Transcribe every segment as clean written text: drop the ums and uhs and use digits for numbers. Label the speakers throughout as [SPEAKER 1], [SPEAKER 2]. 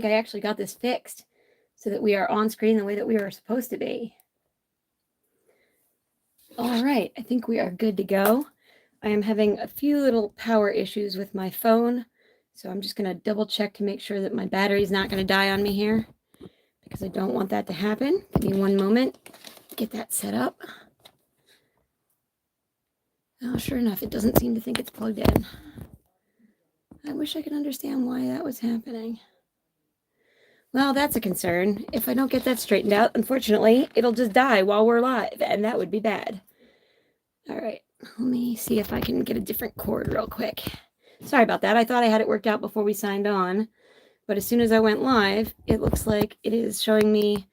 [SPEAKER 1] I actually got this fixed so that we are on screen the way that we are supposed to be. All right, I think we are good to go. I am having a few little power issues with my phone, so I'm just going to double check to make sure that my battery is not going to die on me here, because I don't want that to happen. Give me one moment, get that set up. Oh, sure enough, it doesn't seem to think it's plugged in. I wish I could understand why that was happening. Well, that's a concern. If I don't get that straightened out, unfortunately, it'll just die while we're live, and that would be bad. All right, let me see if I can get a different cord real quick. Sorry about that. I thought I had it worked out before we signed on, but as soon as I went live, it looks like it is showing me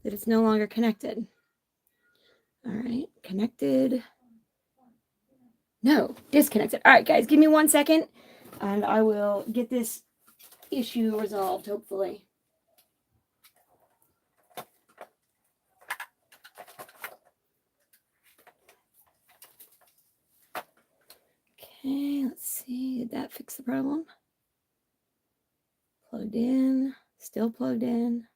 [SPEAKER 1] that it's no longer connected. All right, connected. No, disconnected. All right, guys, give me 1 second, and I will get this issue resolved, hopefully. Okay, let's see. Did that fix the problem? Plugged in, still plugged in.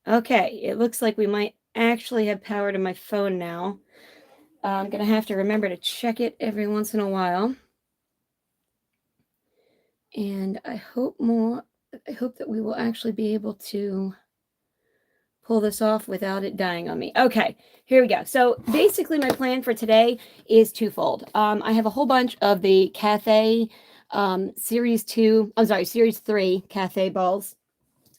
[SPEAKER 1] Okay, it looks like we might actually have power to my phone now. I'm going to have to remember to check it every once in a while. And I hope that we will actually be able to pull this off without it dying on me. Okay, here we go. So basically my plan for today is twofold. I have a whole bunch of the Cafe Series 3 Cafe balls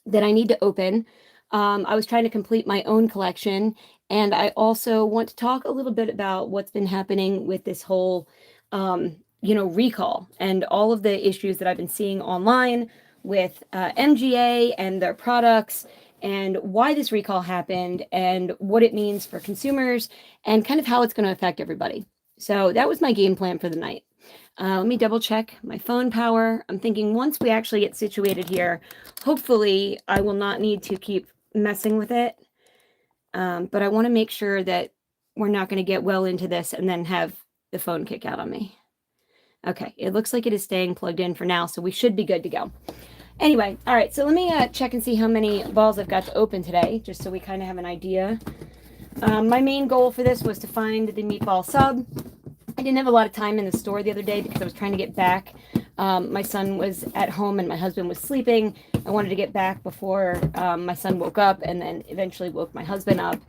[SPEAKER 1] that I need to open. I was trying to complete my own collection, and I also want to talk a little bit about what's been happening with this whole, recall and all of the issues that I've been seeing online with MGA and their products, and why this recall happened and what it means for consumers and kind of how it's going to affect everybody. So that was my game plan for the night. Let me double check my phone power. I'm thinking once we actually get situated here, hopefully I will not need to keep messing with it. But I want to make sure that we're not going to get well into this and then have the phone kick out on me. Okay, it looks like it is staying plugged in for now, so we should be good to go. Anyway, all right, so let me check and see how many balls I've got to open today, just so we kind of have an idea. My main goal for this was to find the meatball sub. I didn't have a lot of time in the store the other day because I was trying to get back. My son was at home and my husband was sleeping. I wanted to get back before my son woke up, and then eventually woke my husband up.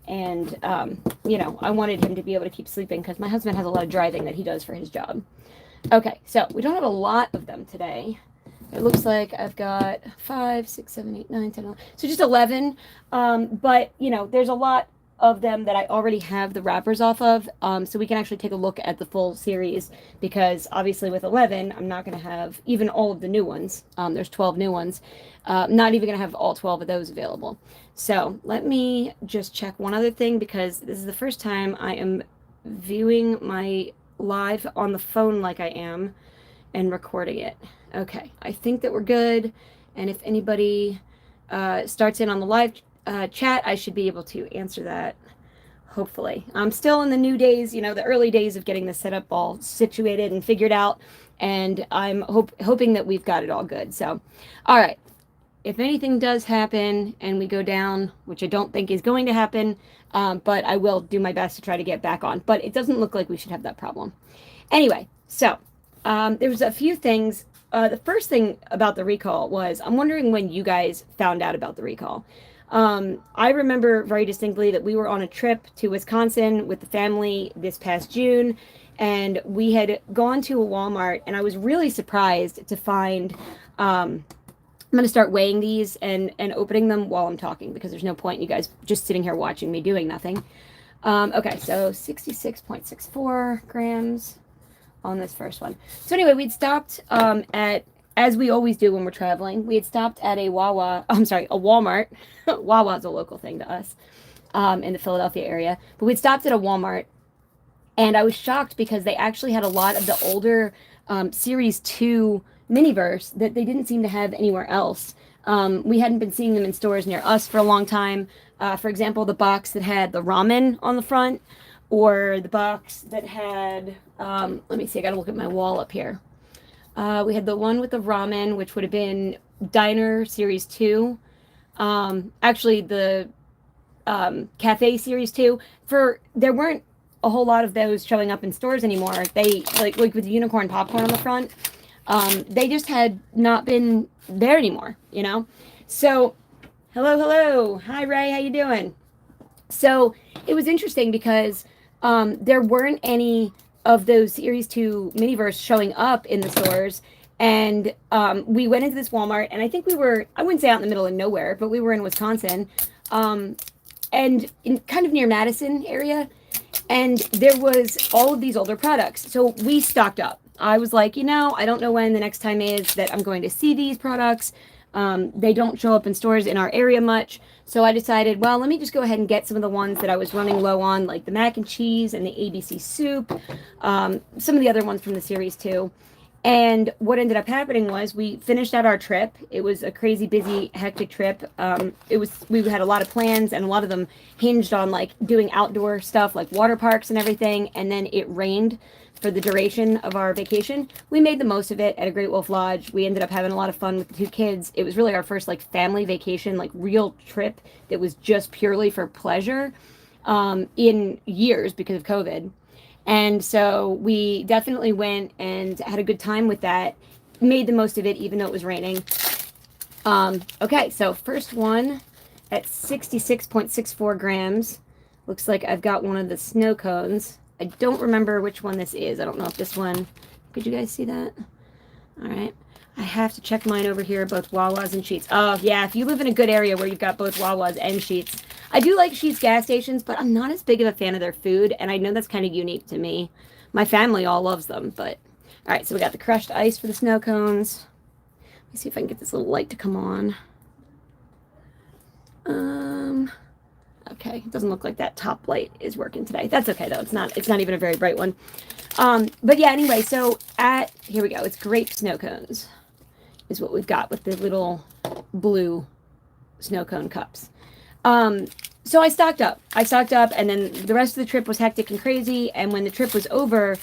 [SPEAKER 1] And, I wanted him to be able to keep sleeping because my husband has a lot of driving that he does for his job. Okay, so we don't have a lot of them today. It looks like I've got 5, 6, 7, 8, 9, 10, 11. So just 11. But, there's a lot of them that I already have the wrappers off of. So we can actually take a look at the full series, because obviously with 11, I'm not going to have even all of the new ones. There's 12 new ones. Not even going to have all 12 of those available. So let me just check one other thing, because this is the first time I am viewing my live on the phone like I am and recording it. Okay, I think that we're good. And if anybody starts in on the live chat, I should be able to answer that, hopefully. I'm still in the new days, the early days of getting the setup all situated and figured out, and I'm hoping that we've got it all good. So, all right, if anything does happen and we go down, which I don't think is going to happen, but I will do my best to try to get back on, but it doesn't look like we should have that problem. Anyway, so there's a few things. The first thing about the recall was, I'm wondering when you guys found out about the recall. I remember very distinctly that we were on a trip to Wisconsin with the family this past June, and we had gone to a Walmart, and I was really surprised to find, I'm going to start weighing these and opening them while I'm talking, because there's no point in you guys just sitting here watching me doing nothing. Okay, so 66.64 grams on this first one. So anyway, we'd stopped as we always do when we're traveling, we had stopped at a Walmart. Wawa's a local thing to us in the Philadelphia area. But we'd stopped at a Walmart, and I was shocked because they actually had a lot of the older Series 2 Miniverse that they didn't seem to have anywhere else. We hadn't been seeing them in stores near us for a long time. For example, the box that had the ramen on the front, or the box that had, let me see, I gotta look at my wall up here. We had the one with the ramen, which would have been Diner Series 2. Actually, the Cafe Series 2. There weren't a whole lot of those showing up in stores anymore. They, like with the unicorn popcorn on the front, they just had not been there anymore, you know? So, hello. Hi, Ray. How you doing? So it was interesting because there weren't any of those Series 2 Miniverse showing up in the stores. And we went into this Walmart, and I think I wouldn't say out in the middle of nowhere, but we were in Wisconsin, and in kind of near Madison area. And there was all of these older products. So we stocked up. I was like, I don't know when the next time is that I'm going to see these products. They don't show up in stores in our area much. So I decided, well, let me just go ahead and get some of the ones that I was running low on, like the mac and cheese and the ABC soup, some of the other ones from the series too. And what ended up happening was we finished out our trip. It was a crazy, busy, hectic trip. We had a lot of plans, and a lot of them hinged on like doing outdoor stuff like water parks and everything. And then it rained for the duration of our vacation. We made the most of it at a Great Wolf Lodge. We ended up having a lot of fun with the 2 kids. It was really our first like family vacation, like real trip that was just purely for pleasure in years because of COVID. And so we definitely went and had a good time with that. Made the most of it, even though it was raining. Okay, so first one at 66.64 grams. Looks like I've got one of the snow cones. I don't remember which one this is. I don't know if this one... Could you guys see that? All right. I have to check mine over here, both Wawa's and Sheetz. Oh, yeah, if you live in a good area where you've got both Wawa's and Sheetz. I do like Sheetz gas stations, but I'm not as big of a fan of their food, and I know that's kind of unique to me. My family all loves them, but... All right, so we got the crushed ice for the snow cones. Let me see if I can get this little light to come on. Okay, it doesn't look like that top light is working today. That's okay, though. It's not even a very bright one. But yeah, anyway, so here we go. It's grape snow cones is what we've got with the little blue snow cone cups. So I stocked up, and then the rest of the trip was hectic and crazy. And when the trip was over,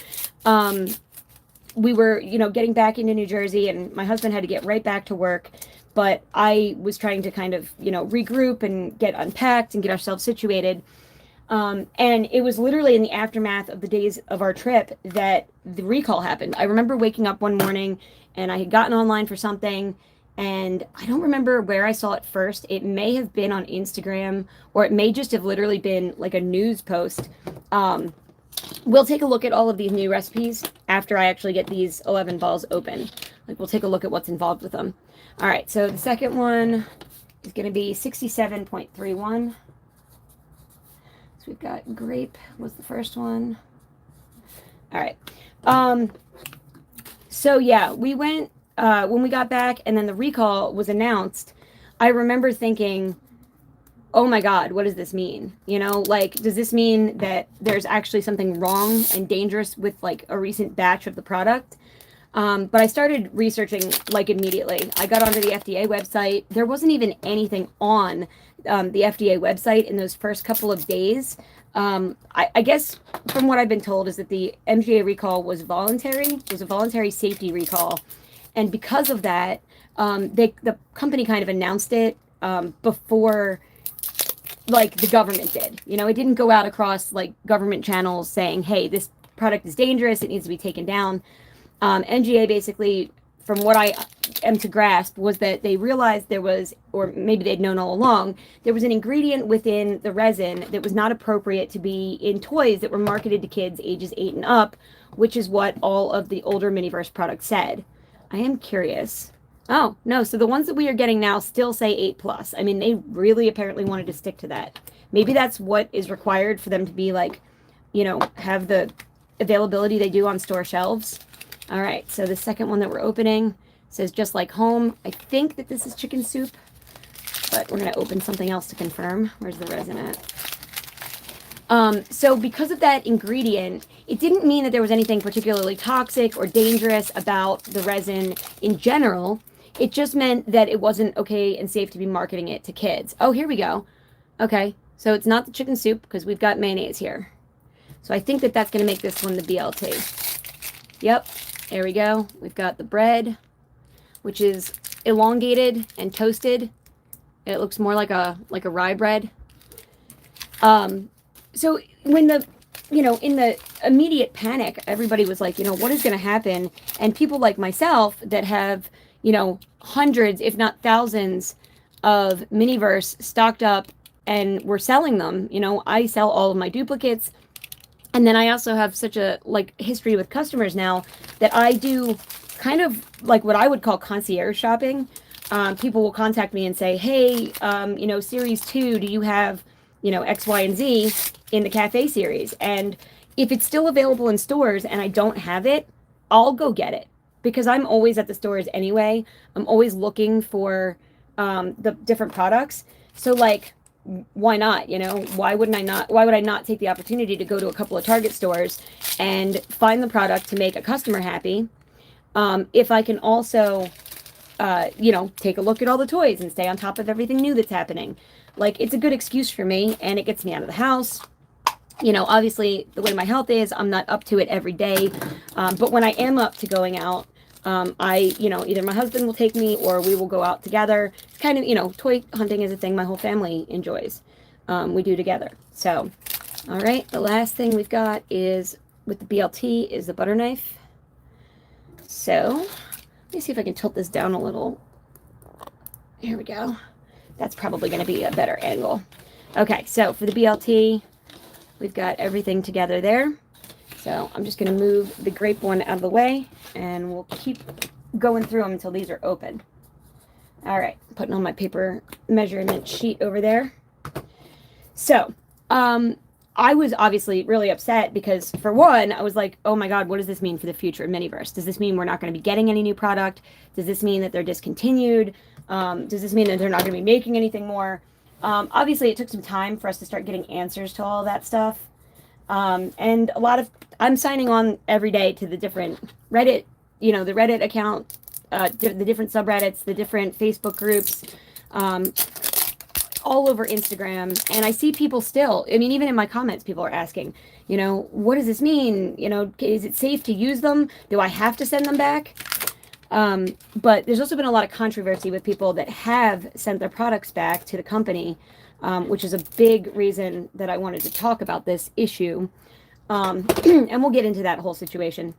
[SPEAKER 1] we were, getting back into New Jersey, and my husband had to get right back to work. But I was trying to kind of, regroup and get unpacked and get ourselves situated. And it was literally in the aftermath of the days of our trip that the recall happened. I remember waking up one morning, and I had gotten online for something, and I don't remember where I saw it first. It may have been on Instagram, or it may just have literally been like a news post. We'll take a look at all of these new recipes after I actually get these 11 balls open. Like, we'll take a look at what's involved with them. All right, so the second one is going to be 67.31. So we've got grape was the first one. All right. So yeah, we went, when we got back and then the recall was announced, I remember thinking, oh my God, what does this mean? Does this mean that there's actually something wrong and dangerous with like a recent batch of the product? But I started researching like immediately. I got onto the FDA website. There wasn't even anything on the FDA website in those first couple of days. I guess from what I've been told is that the MGA recall was voluntary. It was a voluntary safety recall. And because of that, the company kind of announced it before like the government did. It didn't go out across like government channels saying, hey, this product is dangerous. It needs to be taken down. NGA basically, from what I am to grasp, was that they realized there was, or maybe they'd known all along, there was an ingredient within the resin that was not appropriate to be in toys that were marketed to kids ages 8 and up, which is what all of the older Miniverse products said. I am curious. Oh, no, so the ones that we are getting now still say 8+. I mean, they really apparently wanted to stick to that. Maybe that's what is required for them to be like, have the availability they do on store shelves. All right, so the second one that we're opening says just like home. I think that this is chicken soup, but we're going to open something else to confirm. Where's the resin at? So because of that ingredient, it didn't mean that there was anything particularly toxic or dangerous about the resin in general. It just meant that it wasn't okay and safe to be marketing it to kids. Oh, here we go. Okay, so it's not the chicken soup because we've got mayonnaise here. So I think that that's going to make this one the BLT. Yep. There we go. We've got the bread, which is elongated and toasted. It looks more like a rye bread. So when in the immediate panic, everybody was like, what is going to happen? And people like myself that have, hundreds, if not thousands of Miniverse stocked up and we're selling them. I sell all of my duplicates. And then I also have such a history with customers now that I do kind of like what I would call concierge shopping. People will contact me and say, hey, series 2, do you have, X, Y, and Z in the cafe series? And if it's still available in stores and I don't have it, I'll go get it, because I'm always at the stores anyway. I'm always looking for the different products. So why not? Why would I not take the opportunity to go to a couple of Target stores and find the product to make a customer happy? If I can also, take a look at all the toys and stay on top of everything new that's happening. It's a good excuse for me, and it gets me out of the house. Obviously the way my health is, I'm not up to it every day. But when I am up to going out, either my husband will take me or we will go out together. It's kind of, toy hunting is a thing my whole family enjoys. We do together. So, all right. The last thing we've got is with the BLT is the butter knife. So let me see if I can tilt this down a little. Here we go. That's probably going to be a better angle. Okay. So for the BLT, we've got everything together there. So I'm just going to move the grape one out of the way, and we'll keep going through them until these are open. All right, putting on my paper measurement sheet over there. So I was obviously really upset because, for one, I was like, oh my God, what does this mean for the future of Miniverse? Does this mean we're not going to be getting any new product? Does this mean that they're discontinued? Does this mean that they're not going to be making anything more? Obviously, it took some time for us to start getting answers to all that stuff. And I'm signing on every day to the different Reddit, the Reddit account, the different subreddits, the different Facebook groups, all over Instagram. And I see people still, even in my comments, people are asking, what does this mean? Is it safe to use them? Do I have to send them back? But there's also been a lot of controversy with people that have sent their products back to the company, which is a big reason that I wanted to talk about this issue. And we'll get into that whole situation.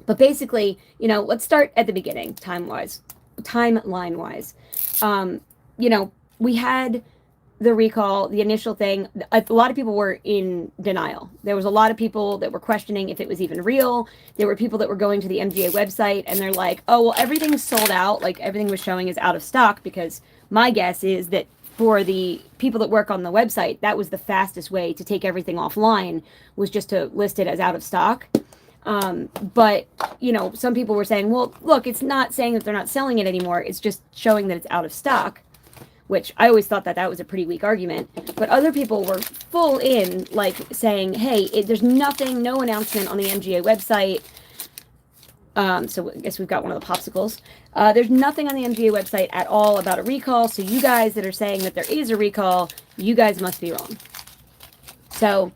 [SPEAKER 1] But basically, let's start at the beginning, timeline-wise. We had the recall, the initial thing. A lot of people were in denial. There was a lot of people that were questioning if it was even real. There were people that were going to the MGA website and they're like, oh, well, everything's sold out. Everything was showing is out of stock, because my guess is that for the people that work on the website, that was the fastest way to take everything offline, was just to list it as out of stock. But, some people were saying, well, look, it's not saying that they're not selling it anymore. It's just showing that it's out of stock, which I always thought that was a pretty weak argument. But other people were full in, saying, hey, there's nothing, no announcement on the MGA website. So I guess we've got one of the popsicles. There's nothing on the MGA website at all about a recall. So you guys that are saying that there is a recall, you guys must be wrong. So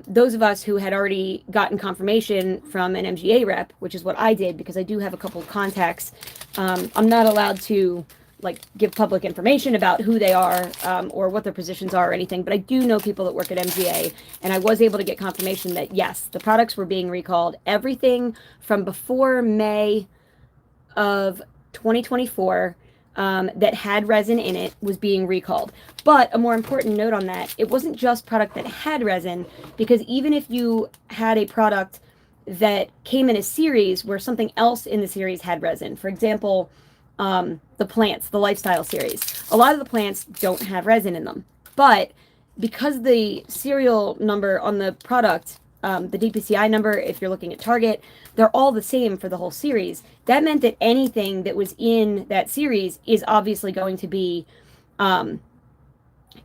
[SPEAKER 1] those of us who had already gotten confirmation from an MGA rep, which is what I did because I do have a couple of contacts, I'm not allowed to give public information about who they are or what their positions are or anything, but I do know people that work at MGA, and I was able to get confirmation that yes, the products were being recalled. Everything from before May of 2024 that had resin in it was being recalled. But a more important note on that, it wasn't just product that had resin, because even if you had a product that came in a series where something else in the series had resin, for example, the plants, the lifestyle series. A lot of the plants don't have resin in them, but because the serial number on the product, the DPCI number, if you're looking at Target, they're all the same for the whole series. That meant that anything that was in that series is obviously going to be,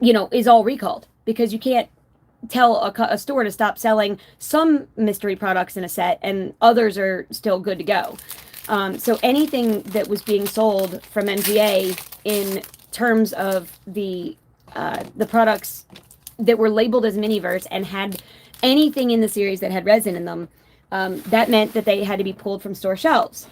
[SPEAKER 1] is all recalled, because you can't tell a store to stop selling some mystery products in a set and others are still good to go. So anything that was being sold from MGA in terms of the products that were labeled as Miniverse and had anything in the series that had resin in them, that meant that they had to be pulled from store shelves.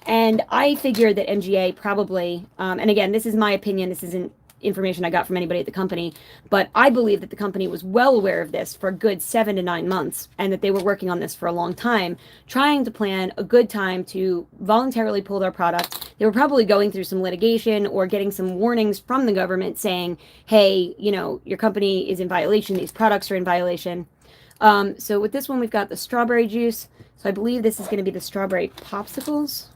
[SPEAKER 1] And I figured that MGA probably, and again, this is my opinion, this isn't information I got from anybody at the company, but I believe that the company was well aware of this for a good 7 to 9 months, and that they were working on this for a long time, trying to plan a good time to voluntarily pull their product. They were probably going through some litigation or getting some warnings from the government saying, hey, your company is in violation, these products are in violation. So with this one, we've got the strawberry juice. So I believe this is going to be the strawberry popsicles.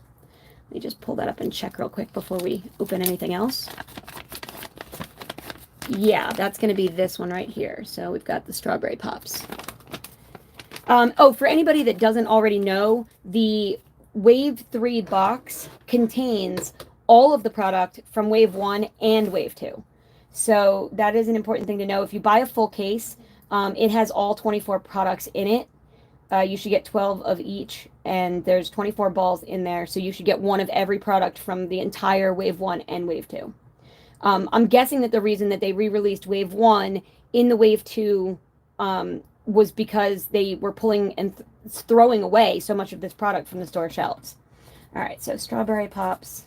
[SPEAKER 1] Let me just pull that up and check real quick before we open anything else. Yeah, that's going to be this one right here. So we've got the strawberry pops. For anybody that doesn't already know, the Wave 3 box contains all of the product from Wave 1 and Wave 2. So that is an important thing to know. If you buy a full case, it has all 24 products in it. You should get 12 of each, and there's 24 balls in there, so you should get one of every product from the entire Wave 1 and Wave 2. I'm guessing that the reason that they re-released Wave 1 in the Wave 2 was because they were pulling and throwing away so much of this product from the store shelves. All right, so Strawberry Pops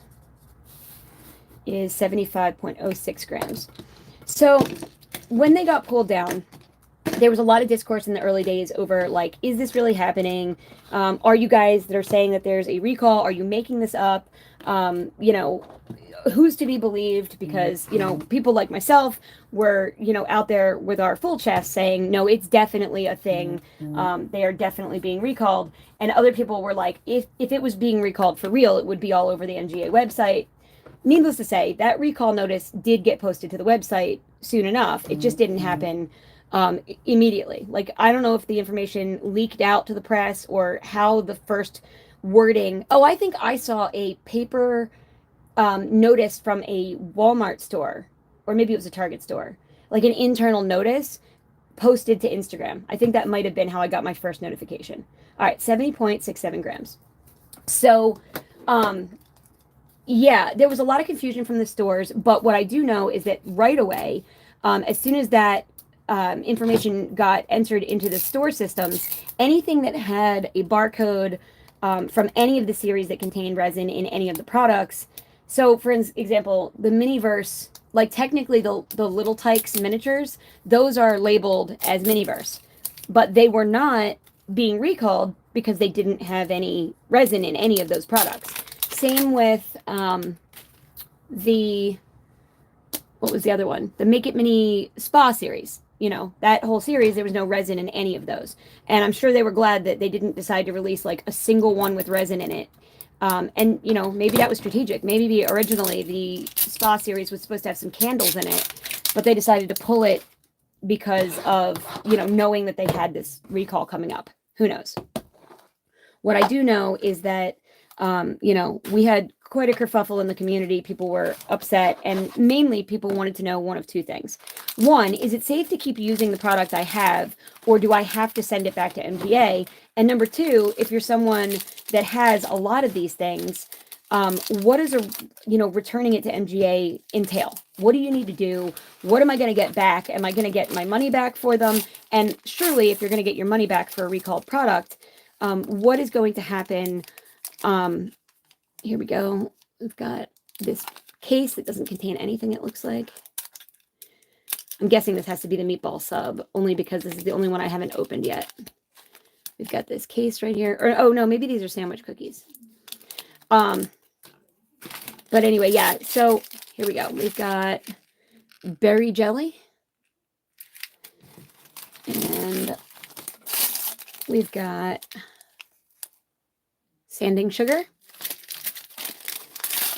[SPEAKER 1] is 75.06 grams. So when they got pulled down, there was a lot of discourse in the early days over, like, is this really happening? Are you guys that are saying that there's a recall? Are you making this up? Who's to be believed? Because, people like myself were, out there with our full chest saying, no, it's definitely a thing. They are definitely being recalled. And other people were like, if it was being recalled for real, it would be all over the NGA website. Needless to say, that recall notice did get posted to the website soon enough. It just didn't happen immediately. Like, I don't know if the information leaked out to the press or how the first wording. Oh, I think I saw a paper notice from a Walmart store, or maybe it was a Target store, like an internal notice posted to Instagram. I think that might have been how I got my first notification. All right, 70.67 grams. So, yeah, there was a lot of confusion from the stores, but what I do know is that right away, as soon as that information got entered into the store systems, anything that had a barcode from any of the series that contained resin in any of the products. So, for example, the Miniverse, like technically the Little Tykes miniatures, those are labeled as Miniverse, but they were not being recalled because they didn't have any resin in any of those products. Same with what was the other one? The Make It Mini Spa series. That whole series, there was no resin in any of those. And I'm sure they were glad that they didn't decide to release like a single one with resin in it. And maybe that was strategic. Maybe originally the Spa series was supposed to have some candles in it, but they decided to pull it because of, knowing that they had this recall coming up. Who knows? What I do know is that, we had quite a kerfuffle in the community. People were upset, and mainly people wanted to know one of two things. One, is it safe to keep using the product I have, or do I have to send it back to MGA? And number two, if you're someone that has a lot of these things, what does returning it to MGA entail? What do you need to do? What am I going to get back? Am I going to get my money back for them? And surely, if you're going to get your money back for a recalled product, what is going to happen? Here we go. We've got this case that doesn't contain anything, it looks like. I'm guessing this has to be the meatball sub, only because this is the only one I haven't opened yet. We've got this case right here. Or, oh, no, maybe these are sandwich cookies. But anyway, yeah. So here we go. We've got berry jelly. And we've got sanding sugar.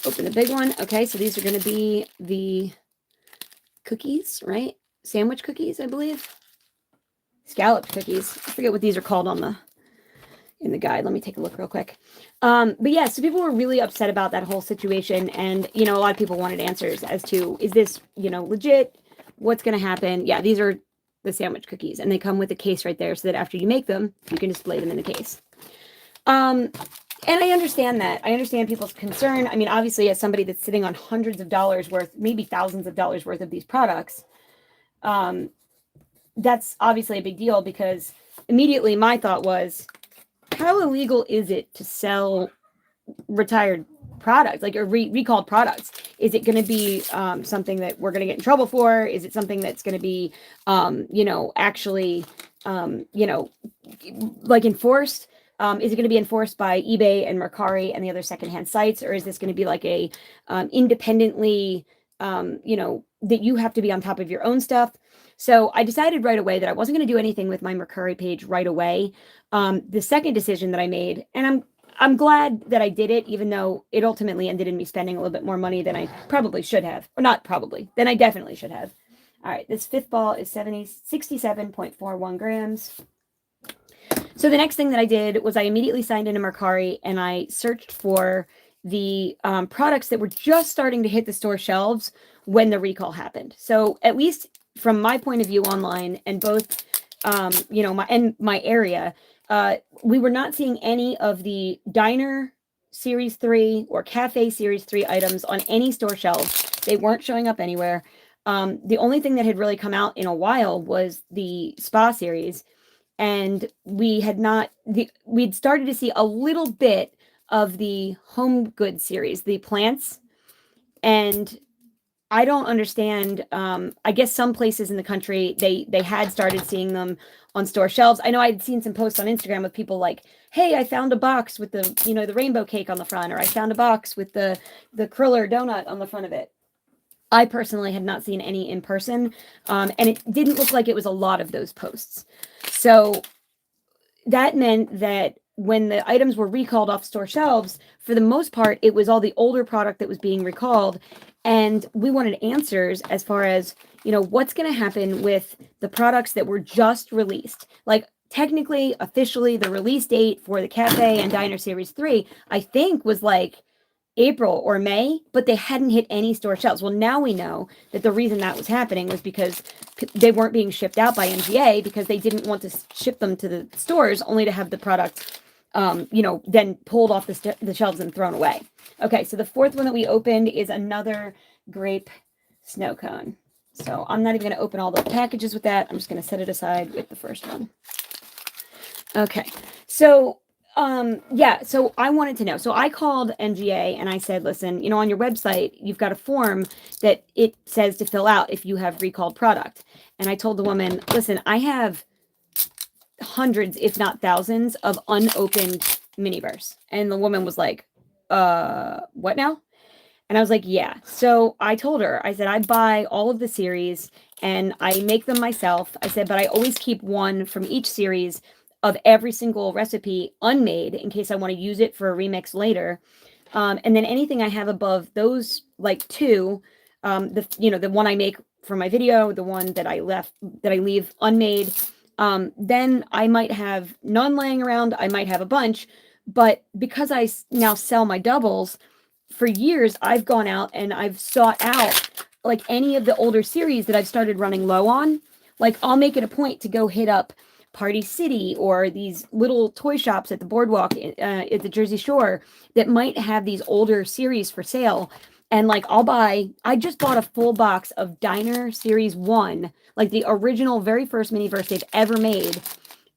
[SPEAKER 1] Open the big one. Okay, so these are going to be the cookies, right? Sandwich cookies, I believe. Scalloped cookies. I forget what these are called in the guide. Let me take a look real quick. But yeah, so people were really upset about that whole situation, and a lot of people wanted answers as to, is this legit? What's going to happen? Yeah, these are the sandwich cookies, and they come with a case right there so that after you make them, you can display them in the case. And I understand that. I understand people's concern. I mean, obviously, as somebody that's sitting on hundreds of dollars worth, maybe thousands of dollars worth of these products, that's obviously a big deal, because immediately my thought was, how illegal is it to sell retired products, like, or recalled products? Is it going to be something that we're going to get in trouble for? Is it something that's going to be, actually, like, enforced? Is it going to be enforced by eBay and Mercari and the other secondhand sites, or is this going to be like a independently, that you have to be on top of your own stuff? So I decided right away that I wasn't going to do anything with my Mercari page right away. The second decision that I made, and I'm glad that I did it, even though it ultimately ended in me spending a little bit more money than I probably should have, or not probably, than I definitely should have. All right, this fifth ball is 67.41 grams. So the next thing that I did was I immediately signed into Mercari and I searched for the products that were just starting to hit the store shelves when the recall happened. So at least from my point of view online, and both, my area, we were not seeing any of the Diner Series 3 or Cafe Series 3 items on any store shelves. They weren't showing up anywhere. The only thing that had really come out in a while was the Spa Series. And we'd started to see a little bit of the Home Goods series, the plants. And I don't understand. I guess some places in the country, they had started seeing them on store shelves. I know I'd seen some posts on Instagram of people like, hey, I found a box with the rainbow cake on the front, or I found a box with the Kriller donut on the front of it. I personally had not seen any in person, and it didn't look like it was a lot of those posts. So that meant that when the items were recalled off store shelves, for the most part, it was all the older product that was being recalled. And we wanted answers as far as, what's going to happen with the products that were just released. Like, technically, officially, the release date for the Cafe and Diner Series 3, I think, was like April or May, but they hadn't hit any store shelves. Well, now we know that the reason that was happening was because they weren't being shipped out by MGA because they didn't want to ship them to the stores only to have the product, then pulled off the shelves and thrown away. Okay, so the fourth one that we opened is another grape snow cone. So I'm not even going to open all the packages with that. I'm just going to set it aside with the first one. Okay, so so I wanted to know. So I called MGA and I said, listen, on your website, you've got a form that it says to fill out if you have recalled product. And I told the woman, listen, I have hundreds, if not thousands, of unopened Miniverse. And the woman was like, what now? And I was like, yeah. So I told her, I said, I buy all of the series and I make them myself. I said, but I always keep one from each series of every single recipe unmade in case I want to use it for a remix later. And then anything I have above those, like two, the one I make for my video, the one that I leave unmade, then I might have none laying around. I might have a bunch, but because I now sell my doubles, for years I've gone out and I've sought out like any of the older series that I've started running low on. Like, I'll make it a point to go hit up Party City or these little toy shops at the boardwalk at the Jersey Shore that might have these older series for sale. And like, I just bought a full box of Diner Series 1, like the original very first Miniverse they've ever made,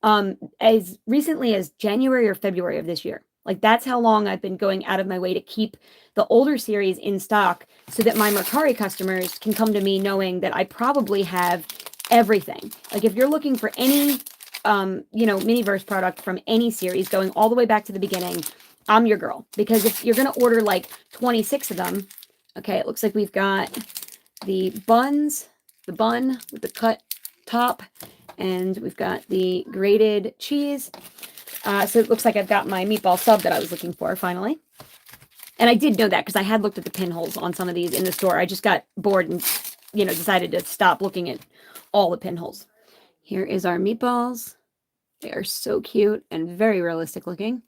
[SPEAKER 1] as recently as January or February of this year. Like, that's how long I've been going out of my way to keep the older series in stock so that my Mercari customers can come to me knowing that I probably have everything. Like, if you're looking for any Miniverse product from any series going all the way back to the beginning, I'm your girl. Because if you're going to order like 26 of them, okay, it looks like we've got the bun with the cut top, and we've got the grated cheese. So it looks like I've got my meatball sub that I was looking for finally. And I did know that because I had looked at the pinholes on some of these in the store. I just got bored and, decided to stop looking at all the pinholes. Here is our meatballs. They are so cute and very realistic looking.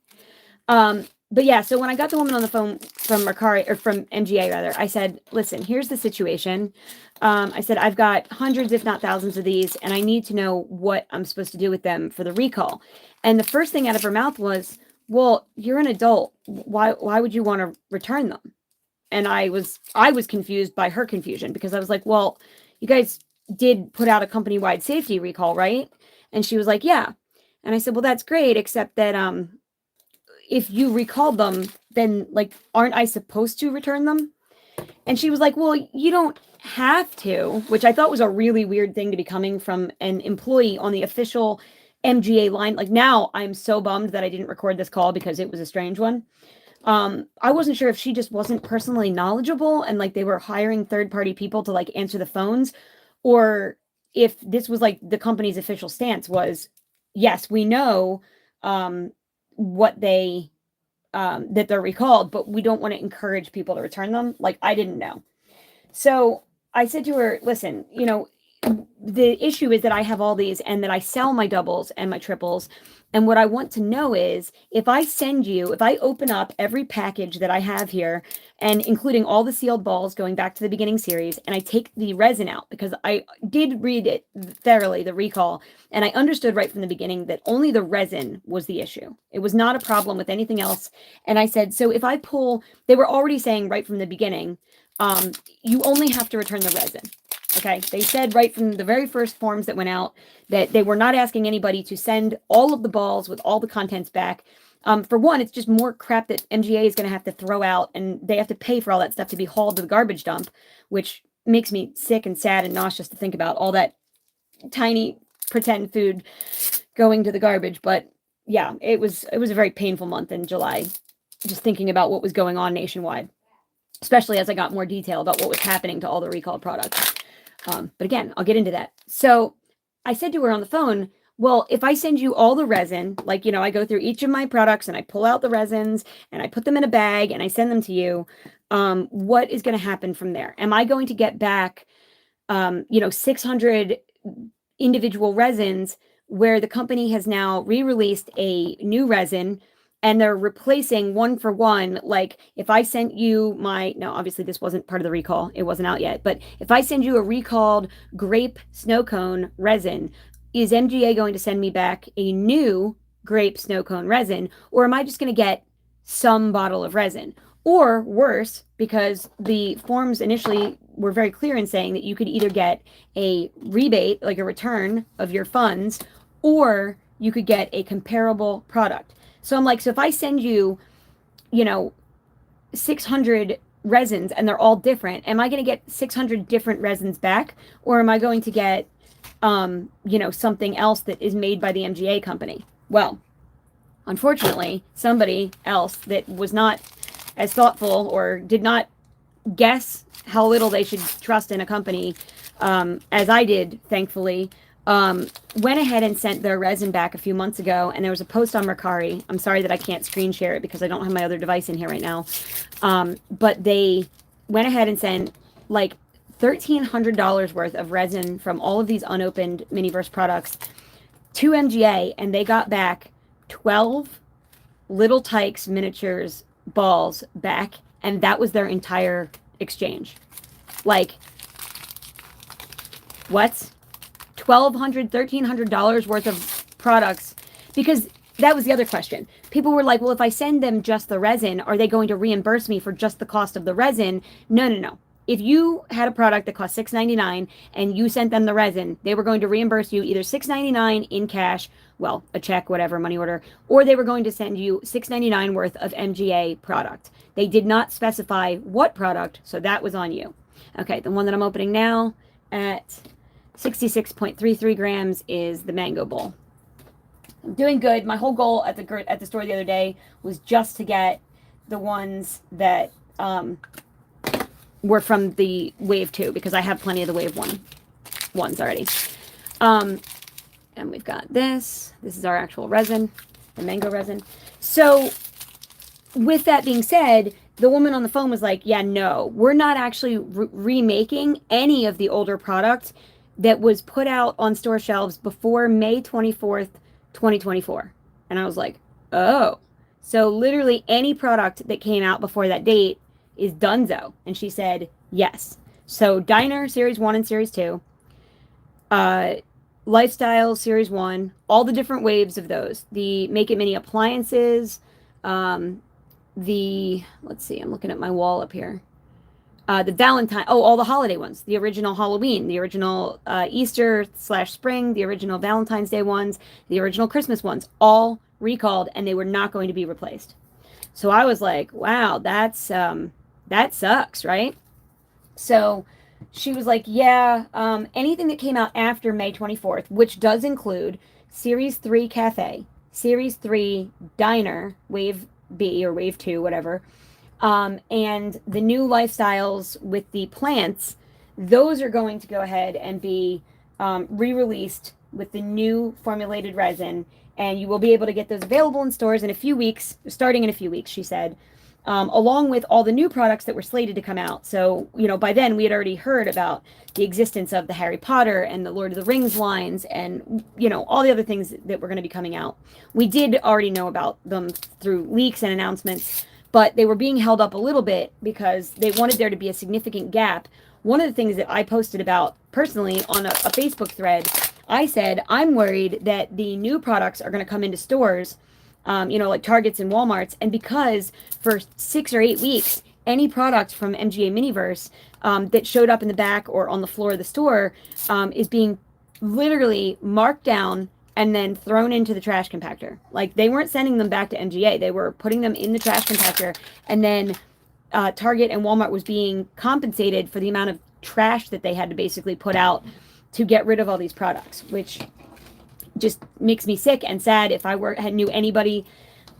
[SPEAKER 1] But yeah, so when I got the woman on the phone from Mercari, or from MGA rather, I said, listen, here's the situation. I said, I've got hundreds, if not thousands of these, and I need to know what I'm supposed to do with them for the recall. And the first thing out of her mouth was, well, you're an adult. Why would you want to return them? And I was confused by her confusion, because I was like, well, you guys did put out a company-wide safety recall, right? And she was like, yeah. And I said, well, that's great, except that if you recalled them then like, aren't I supposed to return them? And she was like, well, you don't have to, which I thought was a really weird thing to be coming from an employee on the official MGA line. Like, now I'm so bummed that I didn't record this call because it was a strange one. I wasn't sure if she just wasn't personally knowledgeable and like they were hiring third-party people to like answer the phones, or if this was like the company's official stance was, yes, we know what they that they're recalled, but we don't want to encourage people to return them. Like, I didn't know. So I said to her, listen, the issue is that I have all these and that I sell my doubles and my triples. And what I want to know is if I open up every package that I have here, and including all the sealed balls going back to the beginning series, and I take the resin out, because I did read it thoroughly, the recall, and I understood right from the beginning that only the resin was the issue. It was not a problem with anything else. And I said, so if I pull, they were already saying right from the beginning, you only have to return the resin. Okay, they said right from the very first forms that went out that they were not asking anybody to send all of the balls with all the contents back. For one, it's just more crap that MGA is going to have to throw out, and they have to pay for all that stuff to be hauled to the garbage dump, which makes me sick and sad and nauseous to think about all that tiny pretend food going to the garbage. But yeah, it was a very painful month in July, just thinking about what was going on nationwide, especially as I got more detail about what was happening to all the recalled products. But again, I'll get into that. So I said to her on the phone, well, if I send you all the resin, like, I go through each of my products and I pull out the resins and I put them in a bag and I send them to you, what is going to happen from there? Am I going to get back, 600 individual resins where the company has now re-released a new resin and they're replacing one for one? Like, if I sent you now obviously this wasn't part of the recall, it wasn't out yet, but if I send you a recalled grape snow cone resin, is MGA going to send me back a new grape snow cone resin, or am I just going to get some bottle of resin? Or worse, because the forms initially were very clear in saying that you could either get a rebate, like a return of your funds, or you could get a comparable product. So I'm like, so if I send you, 600 resins and they're all different, am I going to get 600 different resins back? Or am I going to get, something else that is made by the MGA company? Well, unfortunately, somebody else that was not as thoughtful or did not guess how little they should trust in a company, as I did, thankfully, went ahead and sent their resin back a few months ago, and there was a post on Mercari. I'm sorry that I can't screen share it because I don't have my other device in here right now. But they went ahead and sent like $1,300 worth of resin from all of these unopened Miniverse products to MGA, and they got back 12 Little Tykes miniatures balls back, and that was their entire exchange. Like, what? $1,300 worth of products, because that was the other question. People were like, well, if I send them just the resin, are they going to reimburse me for just the cost of the resin? No. If you had a product that cost $6.99 and you sent them the resin, they were going to reimburse you either $6.99 in cash, well, a check, whatever, money order, or they were going to send you $6.99 worth of MGA product. They did not specify what product, so that was on you. Okay, the one that I'm opening now at 66.33 grams is the Mango Bowl. I'm doing good. My whole goal at the store the other day was just to get the ones that were from the Wave 2, because I have plenty of the Wave 1 ones already. And we've got this. This is our actual resin, the mango resin. So with that being said, the woman on the phone was like, yeah, no, we're not actually remaking any of the older product that was put out on store shelves before May 24th, 2024. And I was like, oh, so literally any product that came out before that date is donezo. And she said, yes. So Diner Series 1 and Series 2, Lifestyle Series 1, all the different waves of those, the Make It Mini appliances, let's see, I'm looking at my wall up here. The Valentine, all the holiday ones, the original Halloween, the original Easter/spring, the original Valentine's Day ones, the original Christmas ones, all recalled, and they were not going to be replaced. So I was like, wow, that sucks, right? So she was like, yeah, anything that came out after May 24th, which does include Series 3 Cafe, Series 3 Diner, Wave B or Wave 2, whatever, and the new lifestyles with the plants, those are going to go ahead and be re-released with the new formulated resin, and you will be able to get those available in stores in a few weeks, starting in a few weeks, she said, along with all the new products that were slated to come out. So, by then we had already heard about the existence of the Harry Potter and the Lord of the Rings lines and, all the other things that were going to be coming out. We did already know about them through leaks and announcements, but they were being held up a little bit because they wanted there to be a significant gap. One of the things that I posted about personally on a Facebook thread, I said, I'm worried that the new products are going to come into stores, like Targets and Walmarts. And because for 6 or 8 weeks, any product from MGA Miniverse that showed up in the back or on the floor of the store is being literally marked down and then thrown into the trash compactor. Like, they weren't sending them back to MGA. They were putting them in the trash compactor, and then Target and Walmart was being compensated for the amount of trash that they had to basically put out to get rid of all these products, which just makes me sick and sad. If I knew anybody,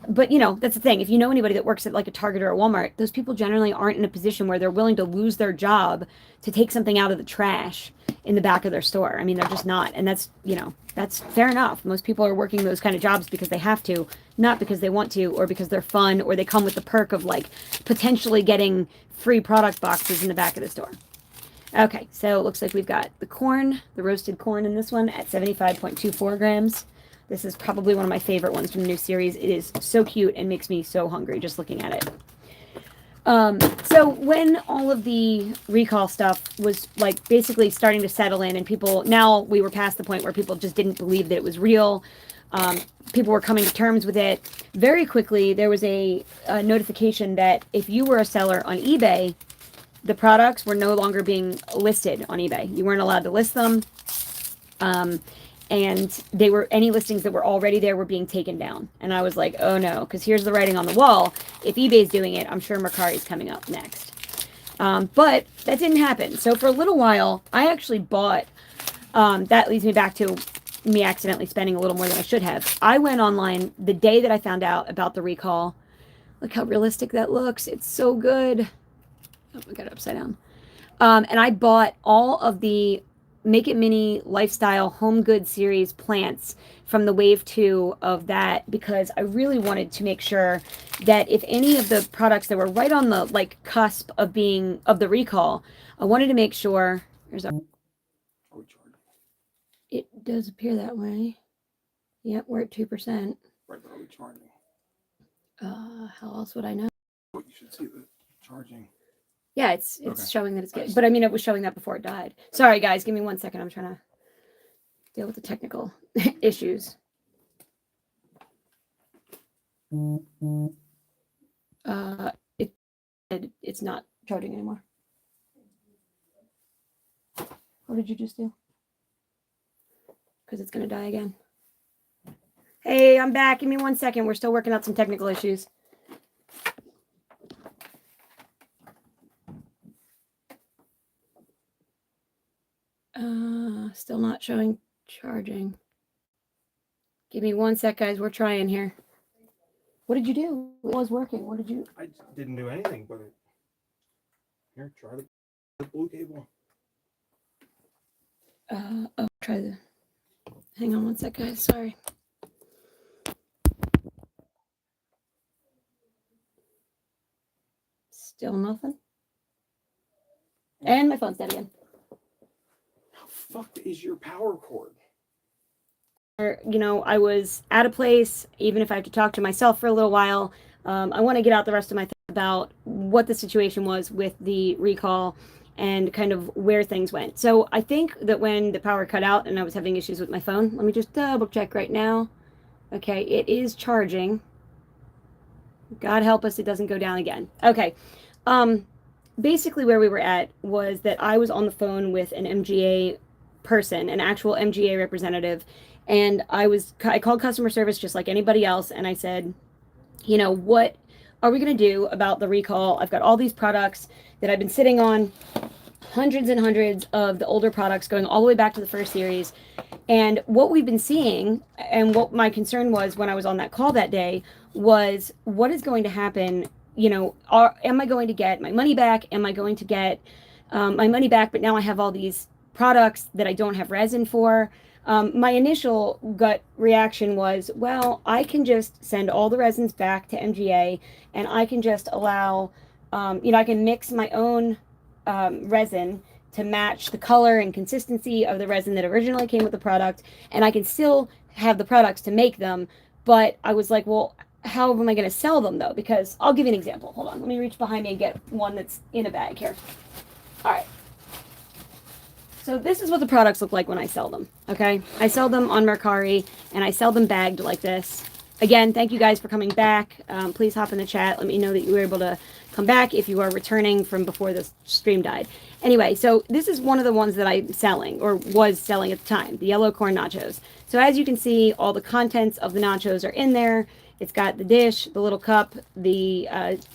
[SPEAKER 1] but that's the thing. If you know anybody that works at like a Target or a Walmart, those people generally aren't in a position where they're willing to lose their job to take something out of the trash in the back of their store. I mean, they're just not. And that's fair enough. Most people are working those kind of jobs because they have to, not because they want to, or because they're fun, or they come with the perk of like potentially getting free product boxes in the back of the store. Okay, so it looks like we've got the roasted corn in this one at 75.24 grams. This is probably one of my favorite ones from the new series. It is so cute and makes me so hungry just looking at it. So when all of the recall stuff was like basically starting to settle in, and we were past the point where people just didn't believe that it was real. People were coming to terms with it. Very quickly, there was a notification that if you were a seller on eBay, the products were no longer being listed on eBay. You weren't allowed to list them. And any listings that were already there were being taken down. And I was like, oh no, because here's the writing on the wall. If eBay's doing it, I'm sure Mercari's coming up next. But that didn't happen. So for a little while, I actually bought, that leads me back to me accidentally spending a little more than I should have. I went online the day that I found out about the recall. Look how realistic that looks. It's so good. Oh, I got it upside down. And I bought all of the Make It Mini Lifestyle Home Goods Series plants from the Wave 2 of that, because I really wanted to make sure that if any of the products that were right on the like cusp of the recall, I wanted to make sure. It does appear that way. Yep, we're at 2%.
[SPEAKER 2] Right, but are we charging?
[SPEAKER 1] How else would I know?
[SPEAKER 2] Well, you should see the charging.
[SPEAKER 1] Yeah, it's
[SPEAKER 2] Okay.
[SPEAKER 1] showing that it's good. But I mean, it was showing that before it died. Sorry, guys. Give me 1 second. I'm trying to deal with the technical issues. It's not charging anymore. What did you just do? Because it's going to die again. Hey, I'm back. Give me 1 second. We're still working out some technical issues. Still not showing charging. Give me 1 sec, guys. We're trying here. What did you do? It was working. What did you?
[SPEAKER 2] I didn't do anything but it. Here, try the blue cable.
[SPEAKER 1] Try the. Hang on 1 sec, guys. Sorry. Still nothing. And my phone's dead again.
[SPEAKER 2] How fucked is your power cord?
[SPEAKER 1] I was at a place, even if I have to talk to myself for a little while. I want to get out the rest of my thoughts about what the situation was with the recall and kind of where things went. So I think that when the power cut out and I was having issues with my phone, let me just double check right now. Okay, it is charging. God help us, it doesn't go down again. Okay. Basically where we were at was that I was on the phone with an MGA person, an actual MGA representative, and I called customer service just like anybody else, and I said, what are we going to do about the recall? I've got all these products that I've been sitting on, hundreds and hundreds of the older products going all the way back to the first series. And what we've been seeing, and what my concern was when I was on that call that day, was what is going to happen. Am I going to get my money back? Am I going to get my money back, but now I have all these products that I don't have resin for? My initial gut reaction was, well, I can just send all the resins back to MGA, and I can just allow, I can mix my own resin to match the color and consistency of the resin that originally came with the product, and I can still have the products to make them. But I was like, well, how am I going to sell them though? Because I'll give you an example. Hold on, let me reach behind me and get one that's in a bag here. All right. So this is what the products look like when I sell them, okay? I sell them on Mercari, and I sell them bagged like this. Again, thank you guys for coming back. Please hop in the chat. Let me know that you were able to come back if you are returning from before the stream died. Anyway, so this is one of the ones that I'm selling, or was selling at the time, the yellow corn nachos. So as you can see, all the contents of the nachos are in there. It's got the dish, the little cup, the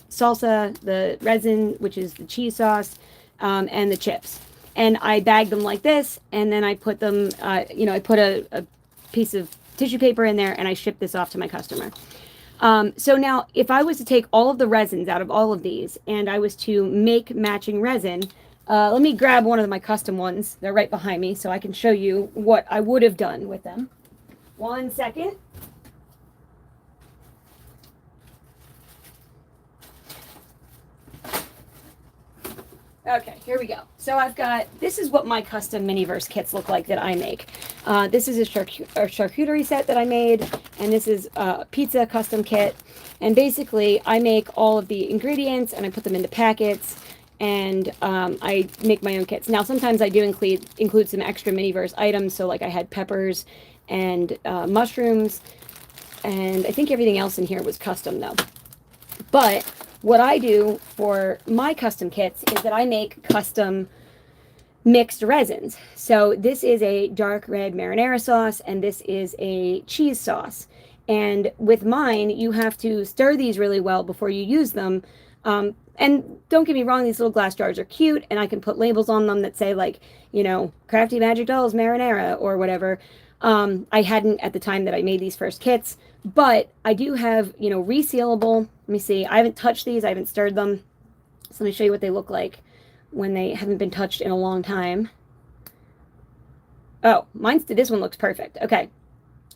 [SPEAKER 1] salsa, the resin, which is the cheese sauce, and the chips. And I bag them like this, and then I put them, I put a piece of tissue paper in there, and I ship this off to my customer. So now, if I was to take all of the resins out of all of these, and I was to make matching resin, let me grab one of my custom ones. They're right behind me, so I can show you what I would have done with them. 1 second. Okay, here we go. So this is what my custom Miniverse kits look like that I make. This is a charcuterie set that I made, and this is a pizza custom kit. And basically, I make all of the ingredients, and I put them into packets, and I make my own kits. Now, sometimes I do include some extra Miniverse items, so like I had peppers and mushrooms, and I think everything else in here was custom, though. But what I do for my custom kits is that I make custom mixed resins. So this is a dark red marinara sauce, and this is a cheese sauce. And with mine, you have to stir these really well before you use them. And don't get me wrong, these little glass jars are cute, and I can put labels on them that say, like, Crafty Magic Dolls marinara or whatever. I hadn't at the time that I made these first kits, but I do have, resealable. Let me see. I haven't touched these. I haven't stirred them. So let me show you what they look like when they haven't been touched in a long time. Oh, this one looks perfect. Okay.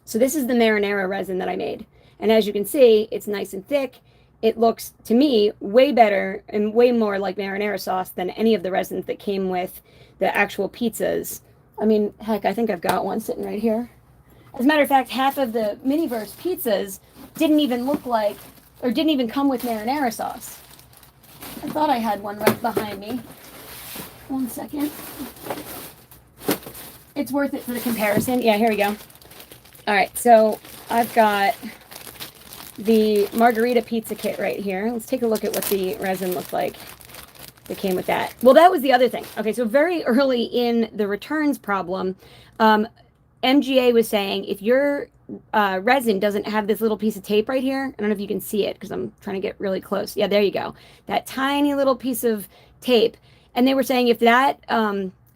[SPEAKER 1] So this is the marinara resin that I made. And as you can see, it's nice and thick. It looks, to me, way better and way more like marinara sauce than any of the resins that came with the actual pizzas. I mean, heck, I think I've got one sitting right here. As a matter of fact, half of the Miniverse pizzas didn't even look like, or didn't even come with marinara sauce. I thought I had one right behind me. 1 second. It's worth it for the comparison. Yeah, here we go. All right, so I've got the margarita pizza kit right here. Let's take a look at what the resin looked like that came with that. Well, that was the other thing. Okay, so very early in the returns problem, MGA was saying if your resin doesn't have this little piece of tape right here, I don't know if you can see it because I'm trying to get really close. Yeah, there you go. That tiny little piece of tape. And they were saying if that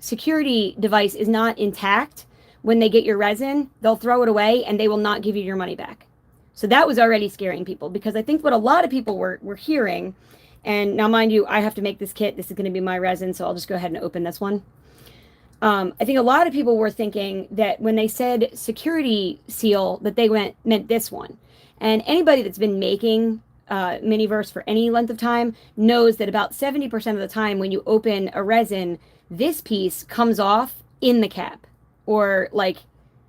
[SPEAKER 1] security device is not intact when they get your resin, they'll throw it away and they will not give you your money back. So that was already scaring people, because I think what a lot of people were hearing, and now mind you, I have to make this kit. This is going to be my resin, so I'll just go ahead and open this one. I think a lot of people were thinking that when they said security seal, that they meant this one. And anybody that's been making Miniverse for any length of time knows that about 70% of the time when you open a resin, this piece comes off in the cap. Or like,